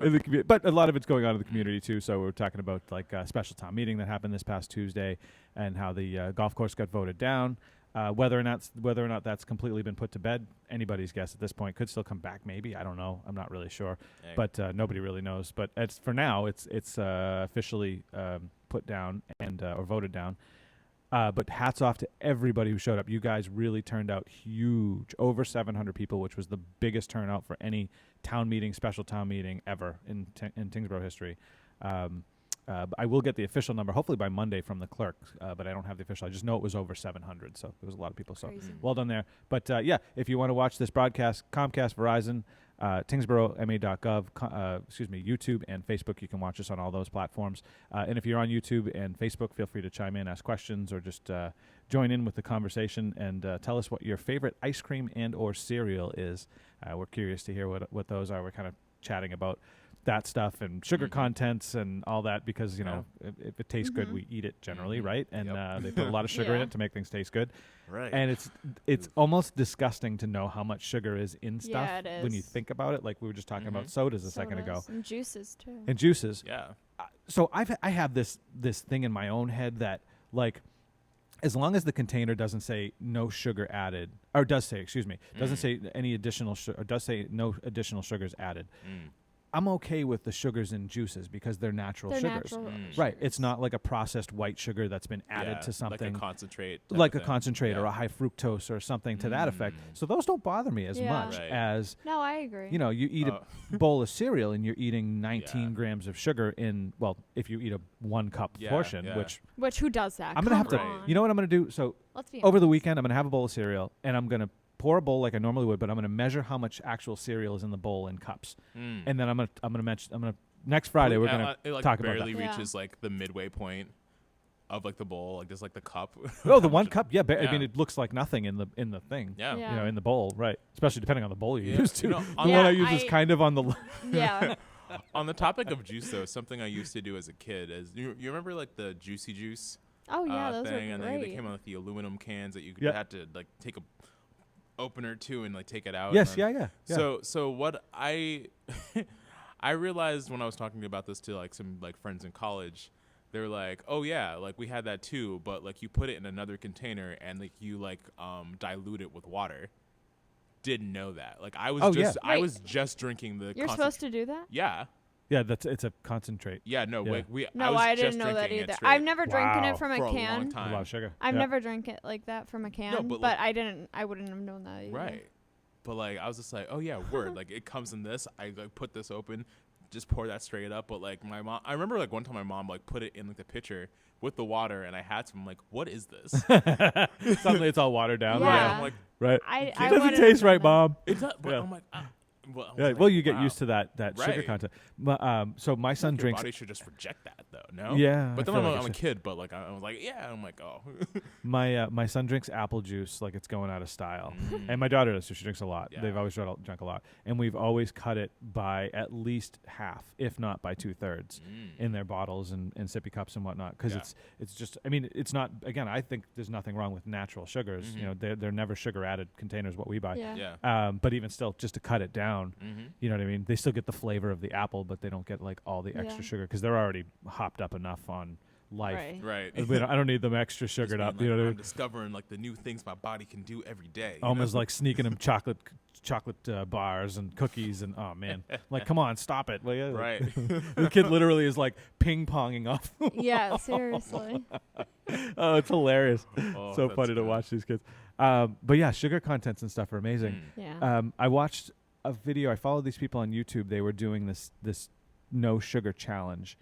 in the community. But a lot of it's going on in the community, too. So we're talking about like a special town meeting that happened this past Tuesday and how the golf course got voted down. Whether or not that's completely been put to bed, anybody's guess at this point. Could still come back, maybe. I don't know. I'm not really sure, but nobody really knows. But for now, it's officially put down and or voted down. But hats off to everybody who showed up. You guys really turned out huge, over 700 people, which was the biggest turnout for any town meeting, special town meeting ever in Tyngsborough history. I will get the official number, hopefully by Monday from the clerk, but I don't have the official. I just know it was over 700, so there was a lot of people. So well done there. But yeah, if you want to watch this broadcast, Comcast, Verizon, TyngsboroughMA.gov, YouTube and Facebook, you can watch us on all those platforms. And if you're on YouTube and Facebook, feel free to chime in, ask questions, or just join in with the conversation and tell us what your favorite ice cream and or cereal is. We're curious to hear what those are. We're kind of chatting about that stuff and sugar contents and all that because, you know, if it tastes good, we eat it generally, right? And they put a lot of sugar in it to make things taste good. Right. And it's almost disgusting to know how much sugar is in stuff when you think about it. Like we were just talking about sodas a second ago. And juices, too. And juices. Yeah. So I have this thing in my own head that, like, as long as the container doesn't say no sugar added, or does say, doesn't say any additional or does say no additional sugars added, I'm okay with the sugars in juices because they're natural sugars. Right. It's not like a processed white sugar that's been added to something. Like a concentrate. Or a high fructose or something to that effect. So those don't bother me as much as... No, I agree. You know, you eat a bowl of cereal and you're eating 19 grams of sugar in, well, if you eat a 1 cup portion, Which who does that? I'm going to have to... You know what I'm going to do? So Let's be over the weekend, I'm going to have a bowl of cereal and I'm going to pour a bowl like I normally would, but I'm going to measure how much actual cereal is in the bowl in cups, and then I'm gonna next Friday we're gonna talk about that. It barely reaches like the midway point of like the bowl, like just like the cup. Oh, the 1 cup, I mean, it looks like nothing in the thing. Yeah. You know, in the bowl, right? Especially depending on the bowl you use too. You know, the one I use is kind of on the. Yeah. On the topic of juice, though, something I used to do as a kid is you remember like the Juicy Juice. Oh yeah, those thing, are and great. they came out with the aluminum cans that you had to like take a opener to and like take it out. Yes, yeah. So what I realized when I was talking about this to like some like friends in college, they were like, "Oh yeah, like we had that too, but like you put it in another container and like you like dilute it with water." Didn't know that. Like I was I was just drinking the. You're supposed to do that? Yeah. Yeah, it's a concentrate. Yeah, no, yeah. I didn't know that either. I've never drinking it from a can. A long time. A lot of sugar. I've never drank it like that from a can, but like, I wouldn't have known that either. Right. But like I was just like, oh yeah, word. Like it comes in this. I like put this open, just pour that straight up. But like my mom, I remember like one time my mom like put it in like the pitcher with the water, and I had some. I'm like, what is this? Suddenly it's all watered down. Yeah. Right. I'm like, right. It doesn't taste right, Mom. It does. But I'm like. Well, you get used to that sugar content. So my son drinks. Your body should just reject that, though. No. Yeah. But then I'm a kid, but like I was like, yeah. I'm like, oh. My son drinks apple juice like it's going out of style, and my daughter does. So she drinks a lot. Yeah. They've always drunk a lot, and we've always cut it by at least half, if not by 2/3, in their bottles and sippy cups and whatnot. Because it's just. I mean, it's not. Again, I think there's nothing wrong with natural sugars. You know, they're never sugar added containers. What we buy. Yeah. But even still, just to cut it down. You know what I mean? They still get the flavor of the apple, but they don't get like all the extra sugar because they're already hopped up enough on life. Right. I don't need them extra sugared up. Like, you know what I mean? I'm discovering like the new things my body can do every day. Almost like sneaking them chocolate bars and cookies and oh man, like come on, stop it. Like, right. The kid literally is like ping ponging off. Yeah, seriously. Oh, it's hilarious. Oh, so funny to watch these kids. But yeah, sugar contents and stuff are amazing. Yeah. I watched a video. I followed these people on YouTube. They were doing this no sugar challenge,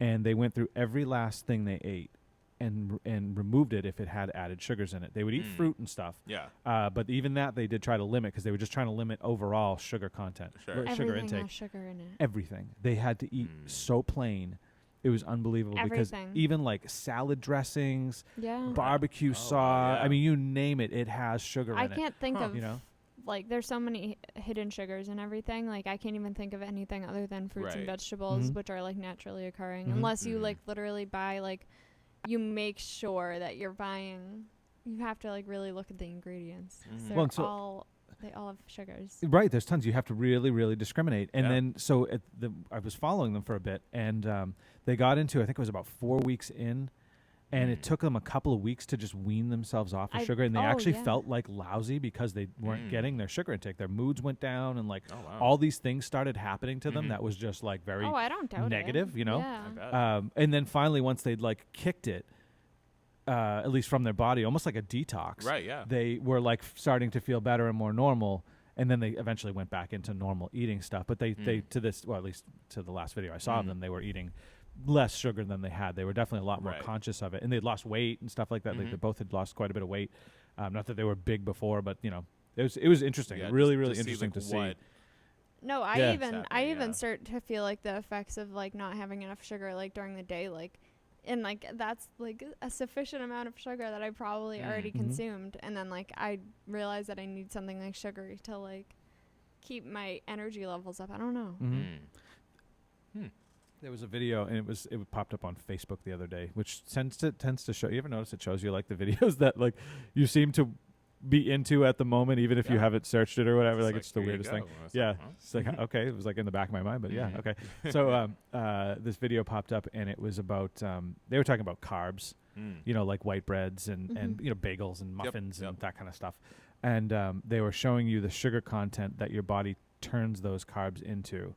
and they went through every last thing they ate and removed it if it had added sugars in it. They would eat fruit and stuff. Yeah. But even that they did try to limit because they were just trying to limit overall sugar content, sugar Everything intake. has sugar in it. Everything. They had to eat so plain. It was unbelievable because even like salad dressings, barbecue sauce. I mean, you name it, it has sugar in it. I can't think of like there's so many hidden sugars and everything. Like I can't even think of anything other than fruits and Right. vegetables, Mhm. which are like naturally occurring, Mhm. unless you Mhm. like literally buy like you make sure that you're buying. You have to like really look at the ingredients. 'Cause Mhm. they're Well, and so- all they all have sugars. Right, there's tons. You have to really, really discriminate. And Yeah. then, so I was following them for a bit, and they got into, I think it was about 4 weeks in, and it Mm. took them a couple of weeks to just wean themselves off of sugar, and they oh, actually yeah. felt like lousy because they weren't Mm. getting their sugar intake. Their moods went down, and like Oh wow. all these things started happening to them Mhm. that was just like very Oh, I don't doubt negative, it. you know? Yeah. I bet. And then finally, once they'd like kicked it, at least from their body, almost like a detox, Right. Yeah. they were like starting to feel better and more normal. And then they eventually went back into normal eating stuff. But they to this, well, at least to the last video I saw of them, they were eating less sugar than they had. They were definitely a lot more Right. conscious of it. And they'd lost weight and stuff like that. Like Mhm. they both had lost quite a bit of weight. Not that they were big before, but, you know, it was interesting. Yeah, really, just really see, interesting like, to see. what- No, Yeah. I Exactly, even yeah. start to feel like the effects of like not having enough sugar like during the day, like, and like that's like a sufficient amount of sugar that I probably already Mhm. consumed, and then like I realized that I need something like sugary to like keep my energy levels up. I don't know. Mhm. Mm. There was a video, and it popped up on Facebook the other day, which tends to show. You ever notice it shows you like the videos that like you seem to be into at the moment, even if you Yeah. haven't searched it or whatever. It's Like it's the here you weirdest thing. go. It's Yeah, like, huh? it's like okay, it was like in the back of my mind, but yeah, Mhm. okay. So this video popped up, and it was about they were talking about carbs, Mm. you know, like white breads and Mhm. you know bagels and Yep, muffins and yep. that kind of stuff, and they were showing you the sugar content that your body turns those carbs into.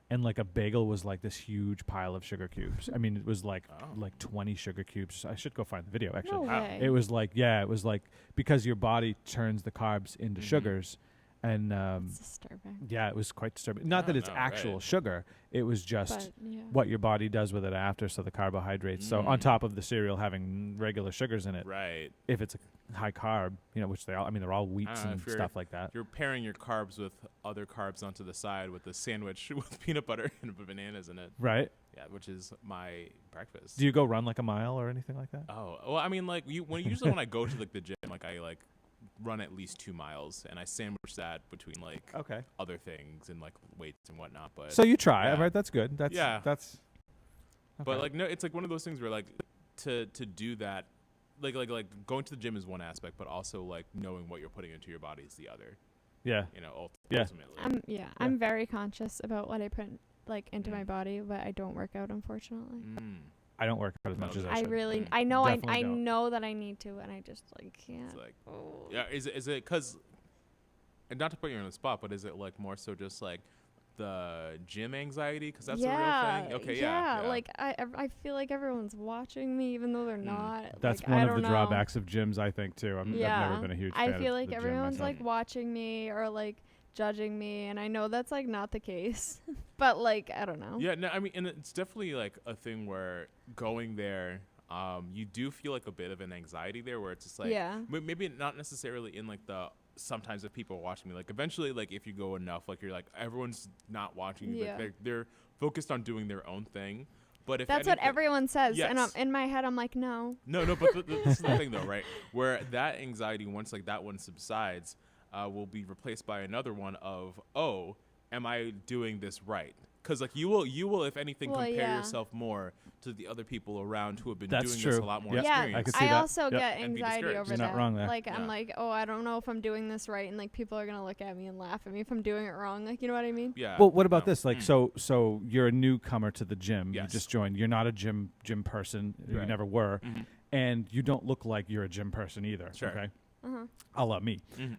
And like a bagel was like this huge pile of sugar cubes. I mean, it was like Oh. like 20 sugar cubes. I should go find the video No actually. Wow. way. It was like it was like because your body turns the carbs into Mhm. sugars, and It's disturbing. yeah, it was quite disturbing. Not Oh, that it's no, actual right. sugar; it was just But yeah. what your body does with it after. So the carbohydrates. So on Mm. top of the cereal having regular sugars in it, Right. if it's a high carb, you know, which they all, I mean, they're all wheats and if you're- stuff like that. You're pairing your carbs with other carbs onto the side with a sandwich with peanut butter and bananas in it. Right? Yeah, which is my breakfast. Do you go run like a mile or anything like that? Oh, well, I mean, like usually when I go to like the gym, like I like run at least 2 miles, and I sandwich that between like Okay. other things and like weights and whatnot. But So you try, yeah. right? That's good. That's Yeah. That's. but okay. like no, it's like one of those things where like to do that, like going to the gym is one aspect, but also like knowing what you're putting into your body is the other. yeah. You know, Yeah. ultimately. I'm very conscious about what I put like into my Mm. body, but I don't work out, unfortunately. Mm. I don't work out as much as I I should. really, Mm. I know, Definitely I don't. know that I need to, and I just like can't. It's like, Oh. yeah, is it because, and not to put you on the spot, but is it like more so just like the gym anxiety? Because that's a real thing. Okay, yeah. Like I feel like everyone's watching me, even though they're Mm. not. That's like, one I of don't the know. drawbacks of gyms, I think, too. I've Yeah. never been a huge I fan feel of like the gym everyone's myself. like watching me or like judging me, and I know that's like not the case. But like I don't know. Yeah, no, I mean, and it's definitely like a thing where going there, you do feel like a bit of an anxiety there, where it's just like, Yeah. maybe not necessarily in like the sometimes if people are watching me, like eventually, like if you go enough, like you're like everyone's not watching you, Yeah. like they're focused on doing their own thing. But if That's what anything- everyone says, and Yes. in my head I'm like, no. No, but this is the thing though, right? Where that anxiety, once like that one subsides, will be replaced by another one of, oh, am I doing this right? Because like you will, if anything, Well, compare yeah. yourself more to the other people around who have been That's doing true. this a lot more Yep. Yeah, experience. I could see I that. also Yep. get And be anxiety discouraged. over You're not that. wrong there. Like Yeah. I'm like, oh, I don't know if I'm doing this right, and like people are gonna look at me and laugh at me if I'm doing it wrong. Like you know what I mean? Yeah. Well, what about no. this? Like, Mm. so you're a newcomer to the gym. You Yes. just joined. You're not a gym person. You Right. never were, Mhm. and you don't look like you're a gym person either. Sure. Okay, Uh-huh. a la me. Mhm.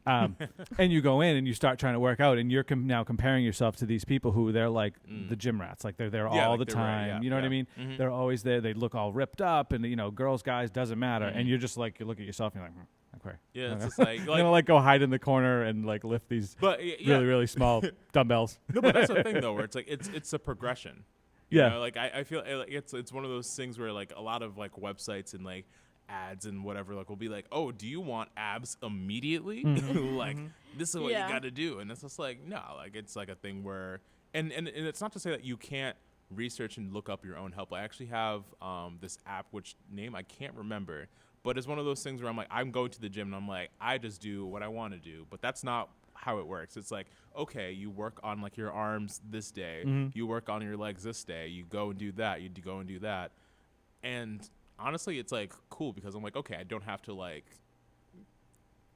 And you go in and you start trying to work out, and you're now comparing yourself to these people who they're like Mm. the gym rats. Like they're there Yeah, all like the they're right, time. yeah, You know what I yeah. mean? Mhm. They're always there. They look all ripped up, and you know, girls, guys, doesn't matter. Mhm. And you're just like, you look at yourself, and you're like, okay. Yeah, it's Okay. just like, I'm gonna like go hide in the corner and like lift these but yeah, really really small dumbbells. no, but that's the thing though, where it's like it's a progression. You Yeah. know, like I feel like it's one of those things where like a lot of like websites and like ads and whatever like will be like, oh, do you want abs immediately? Like this is what Yeah. you got to do, and it's just like no, like it's like a thing where and it's not to say that you can't research and look up your own help. I actually have this app which name I can't remember, but it's one of those things where I'm like I'm going to the gym and I'm like I just do what I want to do, but that's not how it works. It's like, okay, you work on like your arms this day, you work on your legs this day, you go and do that, you go and do that. And honestly, it's like cool because I'm like, okay, I don't have to like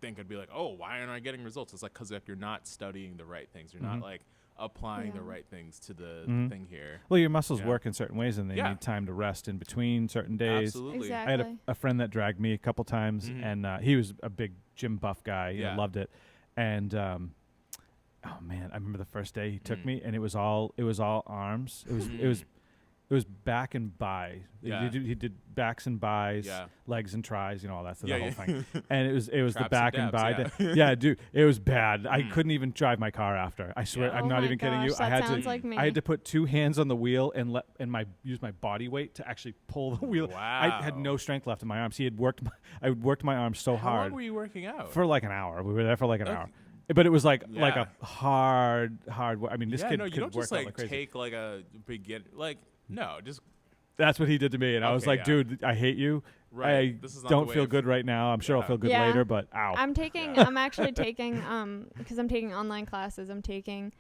think I'd be like, oh, why aren't I getting results? It's like, because if you're not studying the right things, you're not like applying the right things to the thing here. Well, your muscles work in certain ways, and they Yeah. need time to rest in between certain days. Absolutely. Exactly. I had a friend that dragged me a couple times, and he was a big gym buff guy. You know, loved it. And oh man, I remember the first day he took me, and it was all arms. It was back and bi. Yeah. He did backs and bis, legs and tries, you know, all that, the whole thing. And it was the Traps back and bi. Yeah, dude, it was bad. I couldn't even drive my car after. I swear, I'm not even kidding you. That sounds like me. I had to put 2 hands on the wheel and use my body weight to actually pull the wheel. Wow. I had no strength left in my arms. I worked my arms so How hard. long were you working out? For like an hour. We were there for like an hour. But it was like Yeah. a hard work. I mean, this kid you could don't work just out like like crazy. take like a begin like no, just That's what he did to me, and I was Okay, like, yeah. dude, I hate you. Right. I This is not don't the way feel of- good right now. I'm sure I'll feel good Yeah. later, but ow. I'm actually taking because I'm taking online classes. I'm taking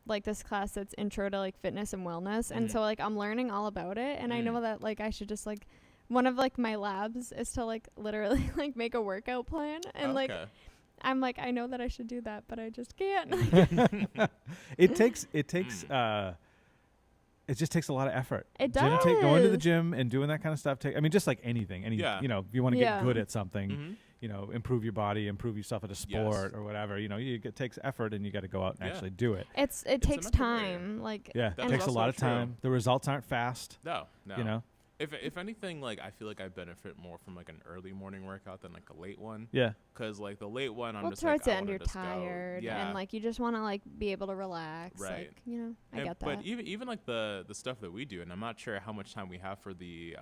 like this class that's intro to like fitness and wellness, and so like I'm learning all about it, and I know that like I should just like one of like my labs is to like literally like make a workout plan, and like I'm like I know that I should do that, but I just can't. It just takes a lot of effort. It Going to the does. gym and doing that kind of stuff. I mean, just like anything. You know, if you want to get good at something, you know, improve your body, improve yourself at a sport or whatever. You know, it takes effort, and you got to go out and actually do it. It takes time. Like Yeah, it That's takes a also lot of true. time. The results aren't fast. No. You know. If anything, like I feel like I benefit more from like an early morning workout than like a late one. Yeah. Because like the late one, I'm well, just towards like, the I end wanna you're just go. tired, Yeah. and like you just want to like be able to relax. Right. Like, you know, I get that. But even like the stuff that we do, and I'm not sure how much time we have for the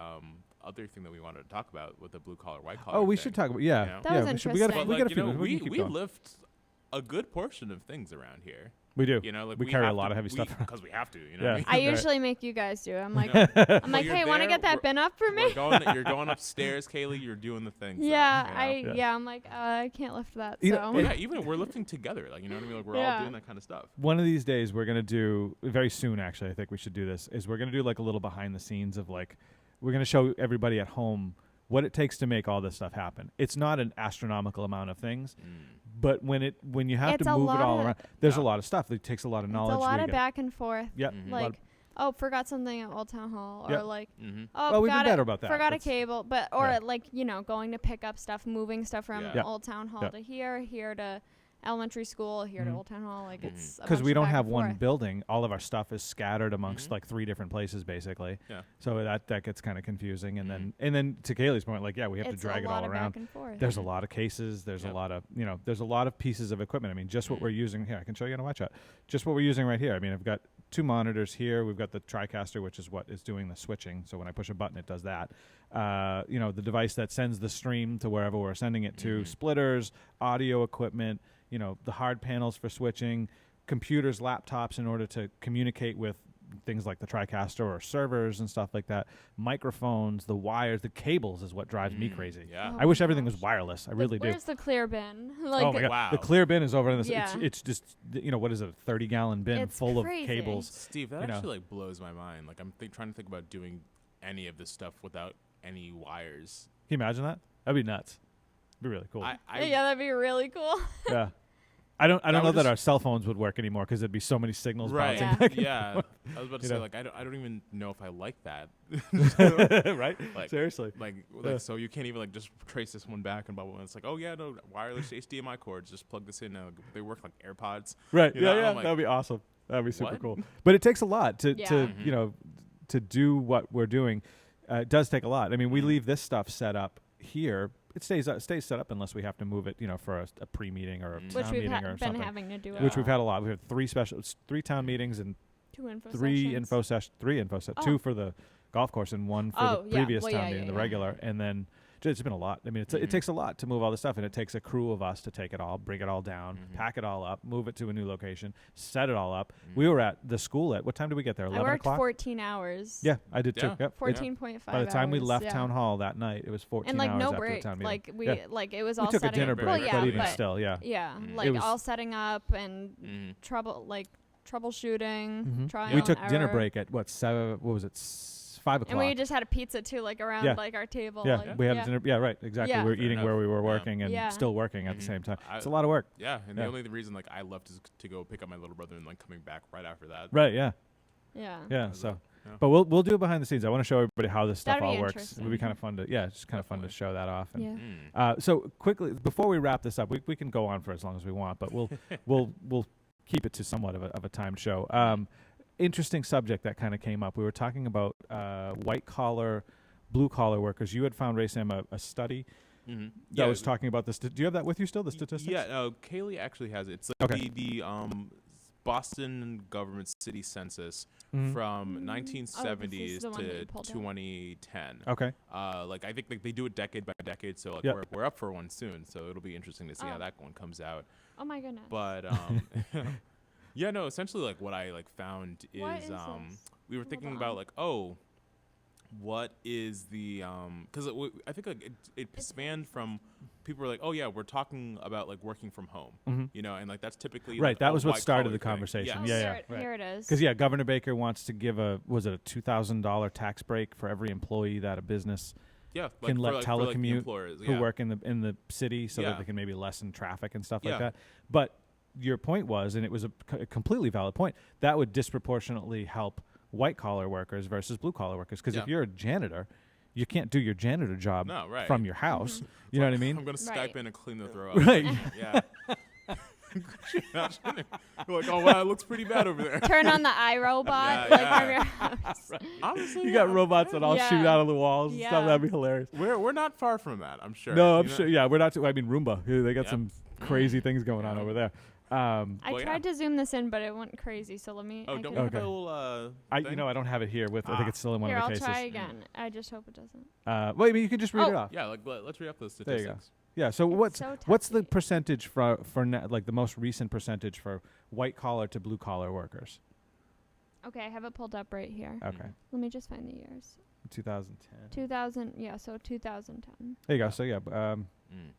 other thing that we wanted to talk about with the blue collar, white collar. Oh, we thing, should talk about you know? That was we interesting. gotta But we gotta like, you know, figure- can we keep going. lift a good portion of things around here. We do. You know, like we carry a have lot to- of heavy stuff around. because we have to. You know, Yeah. what I I mean? usually make you guys do. I'm like, Well, hey, you're want to there, get that bin up for me? You're going upstairs, Kaylee. You're doing the thing. Yeah, you know? I'm like, I can't lift that. You So know, Well, yeah, even we're lifting together. Like, you know what I mean? Like, we're all doing that kind of stuff. One of these days we're going to do, very soon actually, I think we should do this, is we're going to do like a little behind the scenes of like, we're going to show everybody at home what it takes to make all this stuff happen. It's not an astronomical amount of things, but when you have It's to a move it lot all of- around, there's a lot of stuff. It takes a lot of knowledge. it's a lot We of gotta- back and forth. Yep. Mhm. A lot Like, oh, forgot something at Old Town Hall, or Yep. like, Mhm. oh, Well, we've been forgot better about that. Forgot a That's- cable, but like you know, going to pick up stuff, moving stuff from Yeah. Old Town Hall Yep. to here to elementary school, here to Mhm. Old Town Hall. Like it's a Because bunch we of don't back have and one forth. building, all of our stuff is scattered amongst Mhm. like 3 different places basically. Yeah. So that gets kind of confusing, and then to Kaylee's point, like we have It's to drag a it lot all of around. back and forth. There's a lot of cases. There's a Yep. lot of there's a lot of pieces of equipment. I mean, just what we're using here. I can show you on a watch out. Just what we're using right here. I mean, I've got 2 monitors here. We've got the TriCaster, which is what is doing the switching. So when I push a button, it does that. The device that sends the stream to wherever we're sending it to. Splitters, audio equipment. The hard panels for switching, computers, laptops in order to communicate with things like the TriCaster or servers and stuff like that. Microphones, the wires, the cables is what drives me crazy. Yeah. Oh I wish my everything was gosh. wireless. I really do. Where's the clear bin? Like, Oh my god! Wow. The clear bin is over in this. Yeah. It's just what is it? A 30-gallon bin It's full crazy. of cables. Steve, that you know. actually like blows my mind. Like, I'm trying to think about doing any of this stuff without any wires. Can you imagine that? That'd be nuts. It'd be really cool. yeah, that'd be really cool. Yeah. I don't know would that just- our cell phones would work anymore because there'd be so many signals Right. bouncing Yeah. back. Yeah. I was about to You say, know. like, I don't even know if I like that. right? Like- Seriously. Like, Yeah. so you can't even like just trace this one back and blah blah blah. It's like, oh yeah, no wireless HDMI cords. Just plug this in now. They work like AirPods. Right. You Yeah, know, yeah. I'm like, That'd be awesome. That'd be super what? cool. But it takes a lot to Yeah. Mhm. to do what we're doing. It does take a lot. I mean, we leave this stuff set up here. It stays set up unless we have to move it, for a pre-meeting or a Mhm. Which town we've meeting or been something. having to do. Which we've had a lot. We've had 3 town meetings and 2 info 3 sessions. info sessions. 3 info sessions. Oh. 2 for the golf course and 1 for Oh, the yeah. previous Well, town yeah, meeting, yeah, the yeah. regular, and then it's been a lot. I mean, it takes a lot to move all this stuff, and it takes a crew of us to take it all, bring it all down, pack it all up, move it to a new location, set it all up. We were at the school at, what time did we get there? 11 I worked o'clock? 14 hours. Yeah, I did too. Yep. 14.5 By the time we hours, left town hall that night, it was 14 and like hours no after break. the town meeting. Like we like it was we all took a setting dinner up. break, Well, yeah, but even still, yeah. Yeah, It like was all setting up and troubleshooting, trial We took and dinner error. break at what 5 o'clock. And we just had a pizza too, like around like our table. Yeah, like, we had dinner. Yeah, right, exactly. Yeah. We were Fair eating enough. where we were Yeah. working and Yeah. still working at the same time. It's a lot of work. Yeah, and Yeah. the only reason like I left is to go pick up my little brother and like coming back right after that. Right. Yeah. Yeah. Yeah. As So, well, yeah. but we'll do it behind the scenes. I want to show everybody how this stuff That'd be all works. It interesting. would be kind of fun to. Yeah, it's just kind of fun to Definitely. show that off. And, Yeah. So quickly before we wrap this up, we can go on for as long as we want, but we'll keep it to somewhat of a timed show. Interesting subject that kind of came up. We were talking about white collar, blue collar workers. You had found, Ray Sam, a study that was talking about this. Do you have that with you still? The statistics? Yeah, Kaylee actually has it. It's like Okay. the Boston government city census Mhm. from Oh, 1970s the one that you to pulled out. 2010. Okay. Like I think like they do it decade by decade, so like Yep. we're up for one soon. So it'll be interesting to see how Oh. that one comes out. Oh my goodness. But yeah, no, essentially like what I like found What is is this? we were Hold thinking on. about like, oh, what is the because I think like it spanned from people were like, oh yeah, we're talking about like working from home, Mhm. you know, and like that's typically Right, like, that a was what started white-collar the thing. conversation. Oh, Yeah, here, yeah, it- right. here it is. Because Governor Baker wants to give a $2,000 tax break for every employee that a business Yeah, can let for the telecommute employers, who yeah. work in the city, so that Yeah. they can maybe lessen traffic and stuff like Yeah. that. But your point was, and it was a completely valid point, that would disproportionately help white collar workers versus blue collar workers. Because if Yeah. you're a janitor, you can't do your janitor job No, right. from your house. You know what I mean? I'm gonna Skype Right. in and clean the throw up. Right. Yeah. You're like, oh wow, it looks pretty bad over there. Turn on the iRobot. Yeah, like yeah. from your house. Honestly, You got yeah, robots that all Yeah. shoot out of the walls and stuff. Yeah. That'd be hilarious. We're not far from that, I'm sure. No, I'm You know? sure. Yeah, we're not. I mean, Roomba. They got Yep. some crazy things going on Yeah. over there. I Well, yeah. tried to zoom this in, but it went crazy. So let me. Oh, I don't can- we have Okay. a little I thing? I don't have it here with. I think it's still in one Here, of I'll the cases. try again. I just hope it doesn't. Well, I mean, you can just read it Oh. off. Yeah, like let's read up those There you go. statistics. Yeah. So It's what's so the touchy. percentage like the most recent percentage for white collar to blue collar workers? Okay, I have it pulled up right here. Okay, Let me just find the years. 2010. 2000. Yeah, so 2010. There you go. So yeah,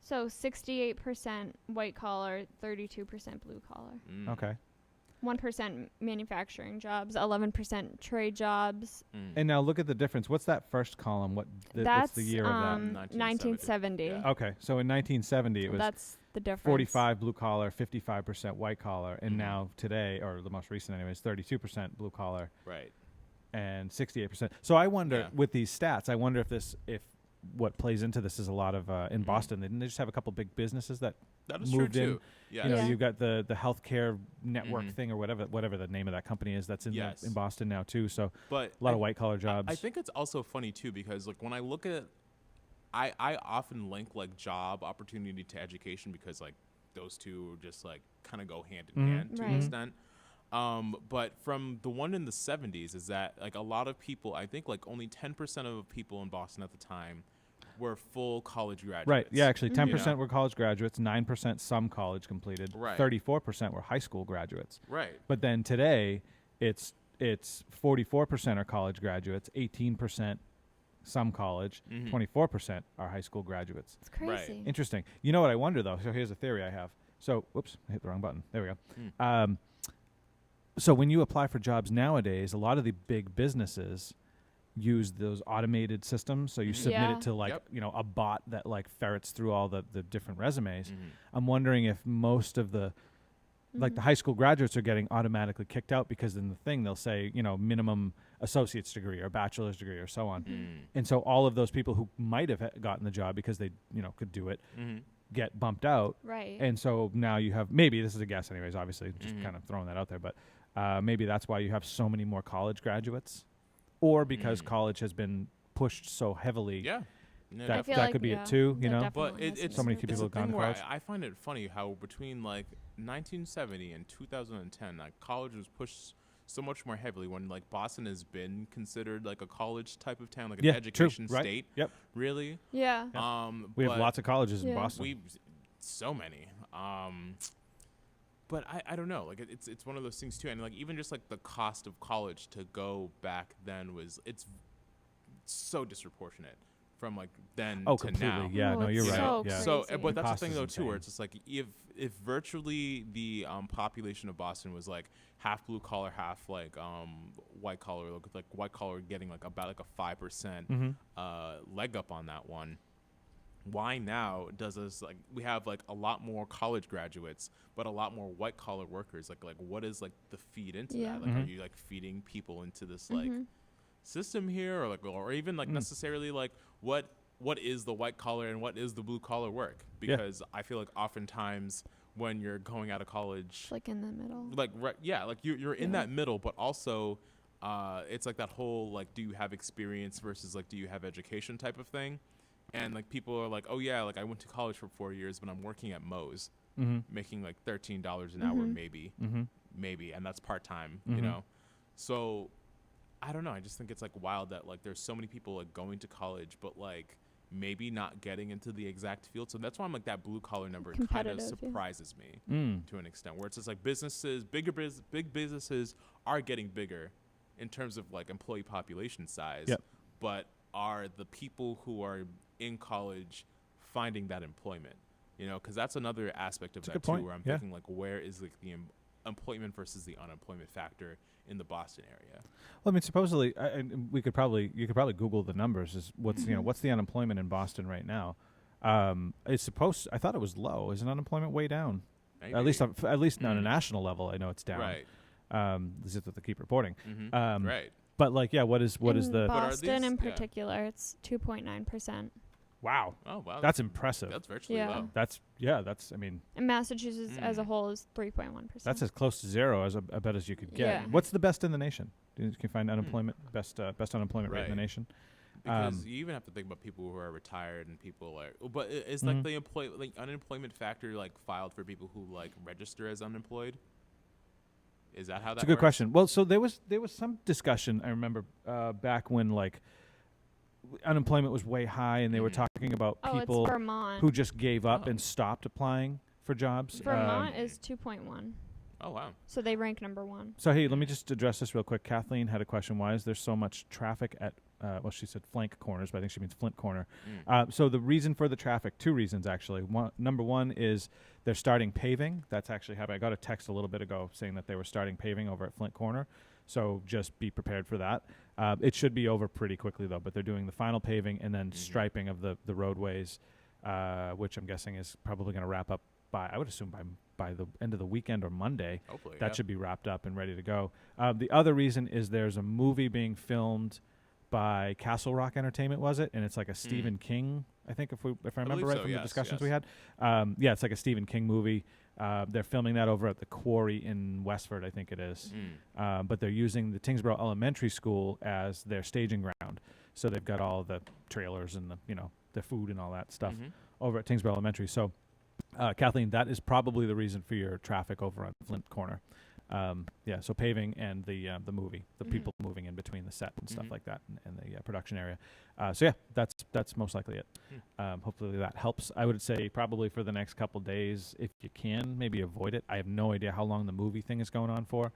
So 68% white collar, 32% blue collar. okay. 1% manufacturing jobs, 11% trade jobs. And now look at the difference. What's that first column? What's That's the year of that? 1970. Yeah. Okay, so in 1970 it was That's the difference. 45 blue collar, 55% white collar, and Mhm. now today, or the most recent anyways, 32% blue collar Right. and 68%. So I wonder, Yeah. with these stats, I wonder if what plays into this is a lot of in Boston. Didn't they just have a couple big businesses that That is moved true in? too. Yeah. You know, Yeah. you've got the healthcare network Mhm. thing or whatever the name of that company is that's in Yes. in Boston now too. So But a lot of white collar jobs. I think it's also funny too because like when I look at, I often link like job opportunity to education because like those two just like kind of go hand in Mhm. hand to Right. an extent. But from the one in the 70s is that like a lot of people, I think like only 10% of people in Boston at the time were full college graduates. Right. Yeah, actually, Mhm. 10% were college graduates, 9% some college completed, Right. 34% were high school graduates. Right. But then today, it's 44% are college graduates, 18% some college, Mhm. 24% are high school graduates. It's crazy. Interesting. You know what I wonder though? So here's a theory I have. So, whoops, I hit the wrong button. There we go. So when you apply for jobs nowadays, a lot of the big businesses use those automated systems. So you Mhm. submit Yeah. it to like, Yep. a bot that like ferrets through all the different resumes. Mhm. I'm wondering if most of the like the high school graduates are getting automatically kicked out because in the thing they'll say, minimum associate's degree or bachelor's degree or so on. Mm. And so all of those people who might have gotten the job because they, could do it, Mhm. get bumped out. Right. And so now you have, maybe this is a guess anyways, obviously, just Mhm. kind of throwing that out there, but maybe that's why you have so many more college graduates, or because college has been pushed so heavily. Yeah. Yeah. That- I feel that like, could be it yeah, too, you that know? But definitely has it's So many something to people do have gone thing to where college. I find it funny how between like 1970 and 2010, like college was pushed so much more heavily when like Boston has been considered like a college type of town, like Yeah, an education true, right. state. Yep. Really. Yeah. We have But lots of colleges in Yeah. Boston. so many. But I don't know. Like it's one of those things too. And like even just like the cost of college to go back then it's so disproportionate from like then Oh, to completely. now. Yeah, Oh, no, you're it's right. so Yeah. So, crazy. but that's the Cost thing is though too, where insane. it's just like if virtually the population of Boston was like half blue collar, half like white collar, like white collar getting like about like a 5% leg up on that one. Why now does us like we have like a lot more college graduates, but a lot more white collar workers? Like what is like the feed into Yeah. that? Like, are you like feeding people into this like system here, or like, or even like necessarily like what is the white collar and what is the blue collar work? Because I feel like oftentimes when you're going out of college, It's like in the middle. like like you're in that middle, but also it's like that whole like do you have experience versus like do you have education type of thing. And like people are like, oh yeah, like I went to college for 4 years, but I'm working at Moe's, making like $13 an hour, maybe, and that's part time, you know. So I don't know. I just think it's like wild that like there's so many people like going to college, but like maybe not getting into the exact field. So that's why I'm like that blue collar number kind of Competitive, surprises me to an extent, where it's just like businesses, big businesses are getting bigger in terms of like employee population size, but are the people who are in college finding that employment, you know, because that's another aspect of that too, where I'm thinking like where is like the employment versus the unemployment factor in the Boston area. Well, I mean, supposedly, you could probably Google the numbers. Is what's what's the unemployment in Boston right now? It's supposed. I thought it was low. Isn't unemployment way down? Maybe. At least on a national level, I know it's down. Right. This is what they keep reporting. Right. But like, yeah, what is in the Boston these- in yeah. particular? It's 2.9%. wow? Oh wow. That's impressive. That's virtually Yeah. low. That's. I mean, And Massachusetts as a whole is 3.1%. that's as close to zero as I bet as you could get. Yeah. What's the best in the nation? Can you find unemployment best unemployment rate in the Right. nation? Because you even have to think about people who are retired and people like, but is like the unemployment factor like filed for people who like register as unemployed? Is that how that It's a good works? question. Well, so there was some discussion I remember back when like unemployment was way high, and they were talking about Oh, people it's Vermont. who just gave up and stopped applying for jobs. Vermont is 2.1. Oh wow. So they rank number 1. So hey, let me just address this real quick. Kathleen had a question. Why is there so much traffic at? Well, she said flank corners, but I think she means Flint Corner. So the reason for the traffic, 2 reasons actually. Number one is they're starting paving. That's actually happening. I got a text a little bit ago saying that they were starting paving over at Flint Corner. So just be prepared for that. It should be over pretty quickly though. But they're doing the final paving and then striping of the roadways, which I'm guessing is probably going to wrap up by, I would assume by the end of the weekend or Monday. Hopefully. That should be wrapped up and ready to go. The other reason is there's a movie being filmed by Castle Rock Entertainment, was it? And it's like a Stephen King, I think, if I remember right so, from the yes, discussions yes. we had. Yeah, it's like a Stephen King movie. They're filming that over at the Quarry in Westford, I think it is. But they're using the Tyngsborough Elementary School as their staging ground. So they've got all the trailers and the food and all that stuff over at Tyngsborough Elementary. So, Kathleen, that is probably the reason for your traffic over on Flint Corner. Yeah, so paving and the movie, the people moving in between the set and stuff like that, and the production area. So yeah, that's most likely it. Hopefully that helps. I would say probably for the next couple days, if you can, maybe avoid it. I have no idea how long the movie thing is going on for.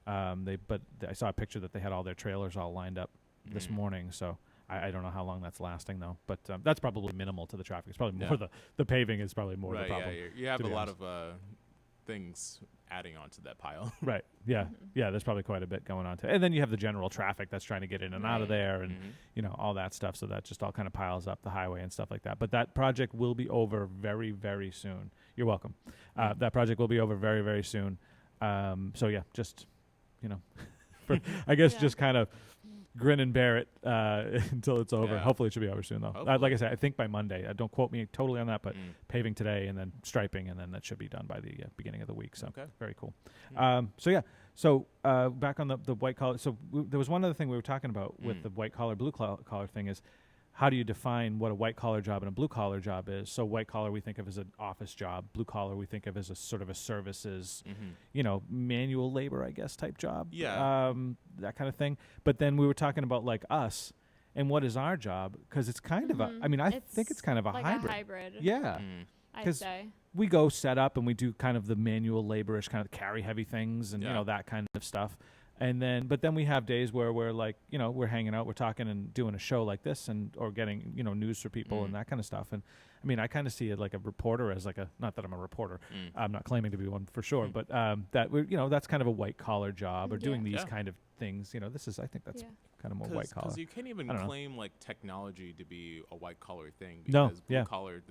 But I saw a picture that they had all their trailers all lined up this morning, so I don't know how long that's lasting though. But that's probably minimal to the traffic. It's probably more the paving is probably more the problem. Yeah, you have to a be lot honest. of things adding on to that pile. Right. Yeah. Yeah. There's probably quite a bit going on and then you have the general traffic that's trying to get in and out of there, and all that stuff. So that just all kind of piles up the highway and stuff like that. But that project will be over very, very soon. You're welcome. That project will be over very, very soon. So yeah, just I guess just kind of grin and bear it until it's over. Yeah. Hopefully it should be over soon, though. Like I said, I think by Monday. Don't quote me totally on that, but paving today and then striping, and then that should be done by the beginning of the week. So very cool. So yeah. So back on the white collar. So there was one other thing we were talking about with the white collar, blue collar thing is how do you define what a white collar job and a blue collar job is? So white collar we think of as an office job. Blue collar we think of as a sort of a services, manual labor, I guess, type job. Yeah. That kind of thing. But then we were talking about like us and what is our job? Because it's kind of I think it's kind of a like hybrid. a hybrid. Yeah. I'd 'Cause say. We go set up and we do kind of the manual laborish kind of carry heavy things and that kind of stuff. And then we have days where we're like, we're hanging out, we're talking and doing a show like this or getting, news for people and that kind of stuff. And I mean, I kind of see it like a reporter as like not that I'm a reporter. I'm not claiming to be one for sure, but that that's kind of a white collar job or doing these kind of things. I think that's kind of more white collar. Because you can't even claim like technology to be a white collar thing No, because blue collar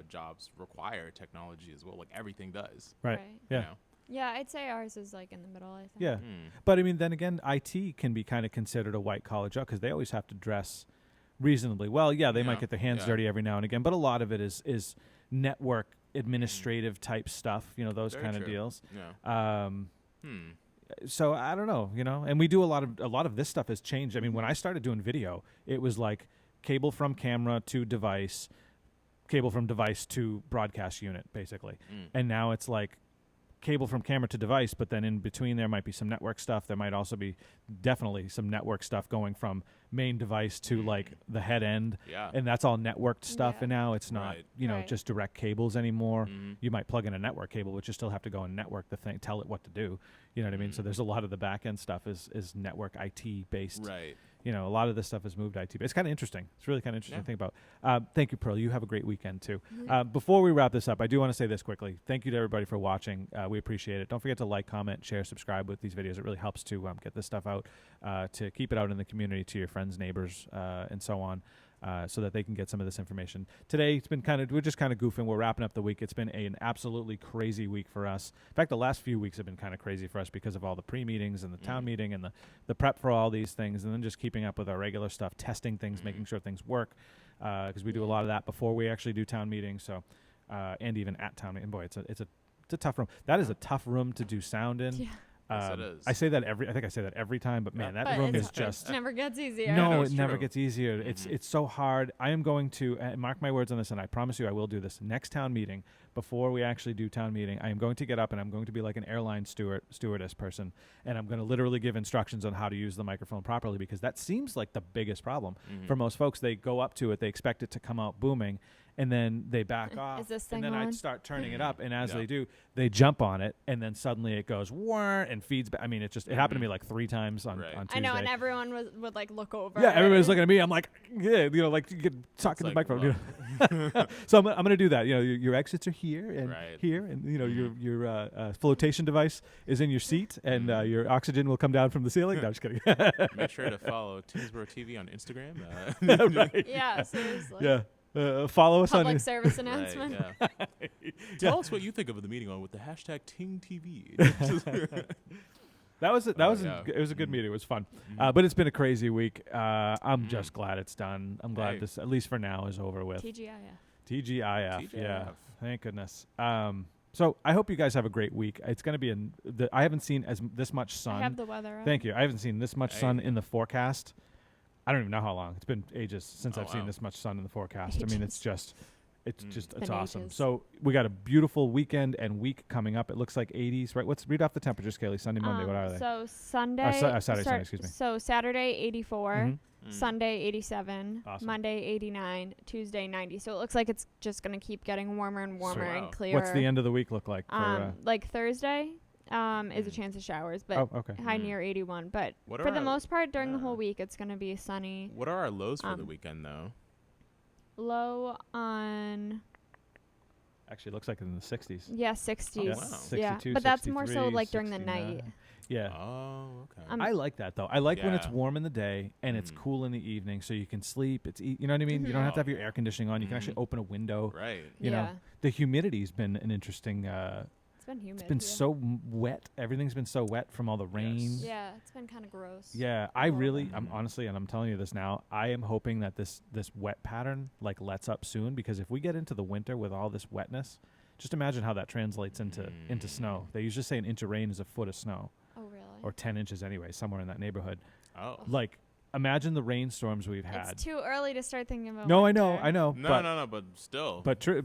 jobs require technology as well. Like everything does. Right. Yeah. Yeah, I'd say ours is like in the middle, I think. Yeah. But I mean, then again, IT can be kind of considered a white collar job because they always have to dress reasonably well. Yeah, they might get their hands dirty every now and again, but a lot of it is network administrative type stuff, those Very kind of true. deals. Yeah. So I don't know, and we do a lot of this stuff has changed. I mean, when I started doing video, it was like cable from camera to device, cable from device to broadcast unit, basically. And now it's like cable from camera to device, but then in between there might be some network stuff. There might also be definitely some network stuff going from main device to like the head end. Yeah. And that's all networked stuff. Yeah. And now it's not, Right. just direct cables anymore. You might plug in a network cable, but you still have to go and network the thing, tell it what to do. You know what I mean? So there's a lot of the back end stuff is network IT based. Right. A lot of this stuff has moved IT. But it's kind of interesting. It's really kind of interesting to think about. Thank you, Pearl. You have a great weekend, too. Before we wrap this up, I do want to say this quickly. Thank you to everybody for watching. We appreciate it. Don't forget to like, comment, share, subscribe with these videos. It really helps to get this stuff out, to keep it out in the community to your friends, neighbors, and so on. So that they can get some of this information. Today, it's been we're just kind of goofing. We're wrapping up the week. It's been an absolutely crazy week for us. In fact, the last few weeks have been kind of crazy for us because of all the pre-meetings and the town meeting and the prep for all these things, and then just keeping up with our regular stuff, testing things, making sure things work, because we do a lot of that before we actually do town meetings. So, and even at town meeting. Boy, it's a tough room. That is a tough room to do sound in. Yes, it is. I say that every time, but man, that room is just it never gets easier. No, it's it never true. gets easier. It's so hard. I am going to mark my words on this, and I promise you I will do this. Next town meeting, before we actually do town meeting, I am going to get up and I'm going to be like an airline stewardess person, and I'm going to literally give instructions on how to use the microphone properly, because that seems like the biggest problem for most folks. They go up to it, they expect it to come out booming, and then they back off. Is this thing and then on? I'd start turning it up, and as they do, they jump on it, and then suddenly it goes whir and feeds back. I mean, it happened to me like 3 times on Tuesday. I know, and everyone would like look over. Yeah, everybody's looking at me. I'm like, like you could talk in the microphone. So I'm going to do that. Your exits are here and here, and your flotation device is in your seat, and your oxygen will come down from the ceiling. No, I'm just kidding. Make sure to follow Tyngsborough TV on Instagram. Right. Yeah, seriously. Yeah. Follow us Public on service announcement. Tell us what you think of the meeting with the hashtag TingTV. It was a good meeting. It was fun, but it's been a crazy week. I'm just glad it's done. I'm glad this, at least for now, is over with. TGIF. Yeah, thank goodness. So I hope you guys have a great week. It's going to be I haven't seen this much sun. I have the weather. Thank you. I haven't seen this much sun in the forecast. I don't even know how long. It's been ages since I've seen this much sun in the forecast. I mean, it's awesome. Ages. So we got a beautiful weekend and week coming up. It looks like 80s, right? Read off the temperature scale. Sunday, Monday. What are they? So Sunday. Saturday, Sunday, excuse me. So Saturday 84, Mm-hmm. Sunday 87, Awesome. Monday 89, Tuesday 90. So it looks like it's just gonna keep getting warmer and warmer Wow. and clearer. What's the end of the week look like? Like Thursday. Is a chance of showers, but okay. high near 81. But What for are the our- most part, during the whole week, it's going to be sunny. What are our lows for the weekend, though? Low on, Actually, it looks like in the 60s. 60s. wow. 62, But that's more so 63, like during the 69. night. Yeah. Oh, okay. I like that, though. I like when it's Yeah. warm in the day and it's cool in the evening, so you can sleep. You know what I mean? You don't have to have your air conditioning on. You can actually open a window. Right. You know, the humidity's been an interesting. It's been humid. It's been so wet. Everything's been so wet from all the rain. Yeah, it's been kind of gross. Yeah, I'm honestly, and I'm telling you this now, I am hoping that this wet pattern like lets up soon, because if we get into the winter with all this wetness, just imagine how that translates into snow. They usually say an inch of rain is a foot of snow. Oh, really? Or 10 inches anyway, somewhere in that neighborhood. Oh. Like, imagine the rainstorms we've had. It's too early to start thinking about. No, winter. I know. No, but still. But think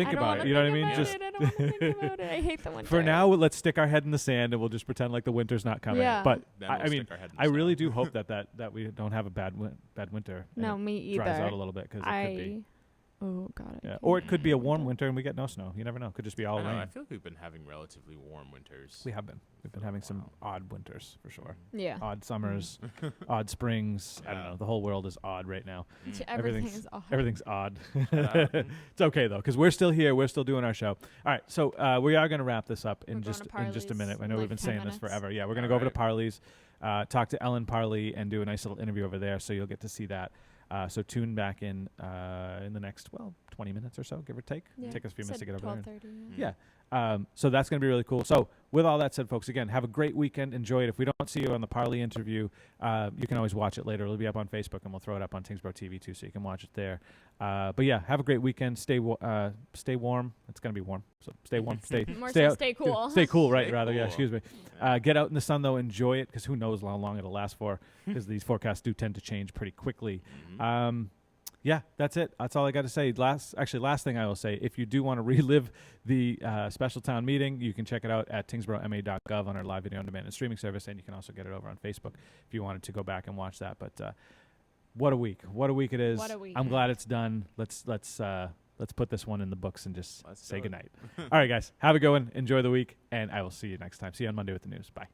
I don't about wanna it. You know what I think mean? about Just it. I don't want to think about it. I hate the winter. for now, let's stick our head in the sand and we'll just pretend like the winter's not coming. Yeah. But Then I we'll mean, stick our head in the I really snow. do hope that we don't have a bad winter. and No, it me either. dries out a little bit because it could be. Oh God. Yeah. Or it could be a warm winter and we get no snow. You never know. It could just be all I don't know, rain. I feel like we've been having relatively warm winters. We have been. We've been for a having some while. odd winters for sure. Yeah. Odd summers, odd springs. I don't Yeah. know. The whole world is odd right now. Everything is odd. Everything's odd. up. It's okay though, because we're still here. We're still doing our show. All right, so we are going to wrap this up We're in going just to a minute. Parley's, I know we've like been 10 saying this minutes. forever. Yeah, we're going to All go over to right. Parley's, talk to Ellen Parley, and do a nice little interview over there. So you'll get to see that. So tune back in the next 20 minutes or so, give or take. Yeah. Take us a few minutes to get over there. 12:30. Yeah. So that's going to be really cool. So with all that said, folks, again, have a great weekend. Enjoy it. If we don't see you on the Parley interview, you can always watch it later. It'll be up on Facebook, and we'll throw it up on Tyngsborough TV too, so you can watch it there. But yeah, have a great weekend. Stay warm. It's going to be warm, so stay warm. More stay so out. stay cool. Stay cool, right? Stay Rather, yeah. cool. Excuse me. Get out in the sun though. Enjoy it, because who knows how long it'll last for? Because these forecasts do tend to change pretty quickly. Yeah, that's it. That's all I got to say. Last thing I will say, if you do want to relive the special town meeting, you can check it out at tyngsboroughma.gov on our live video on demand and streaming service, and you can also get it over on Facebook if you wanted to go back and watch that. But what a week! What a week it is! What a week. I'm glad it's done. Let's put this one in the books and just Let's say do it. goodnight. All right, guys, have a good one. Enjoy the week, and I will see you next time. See you on Monday with the news. Bye.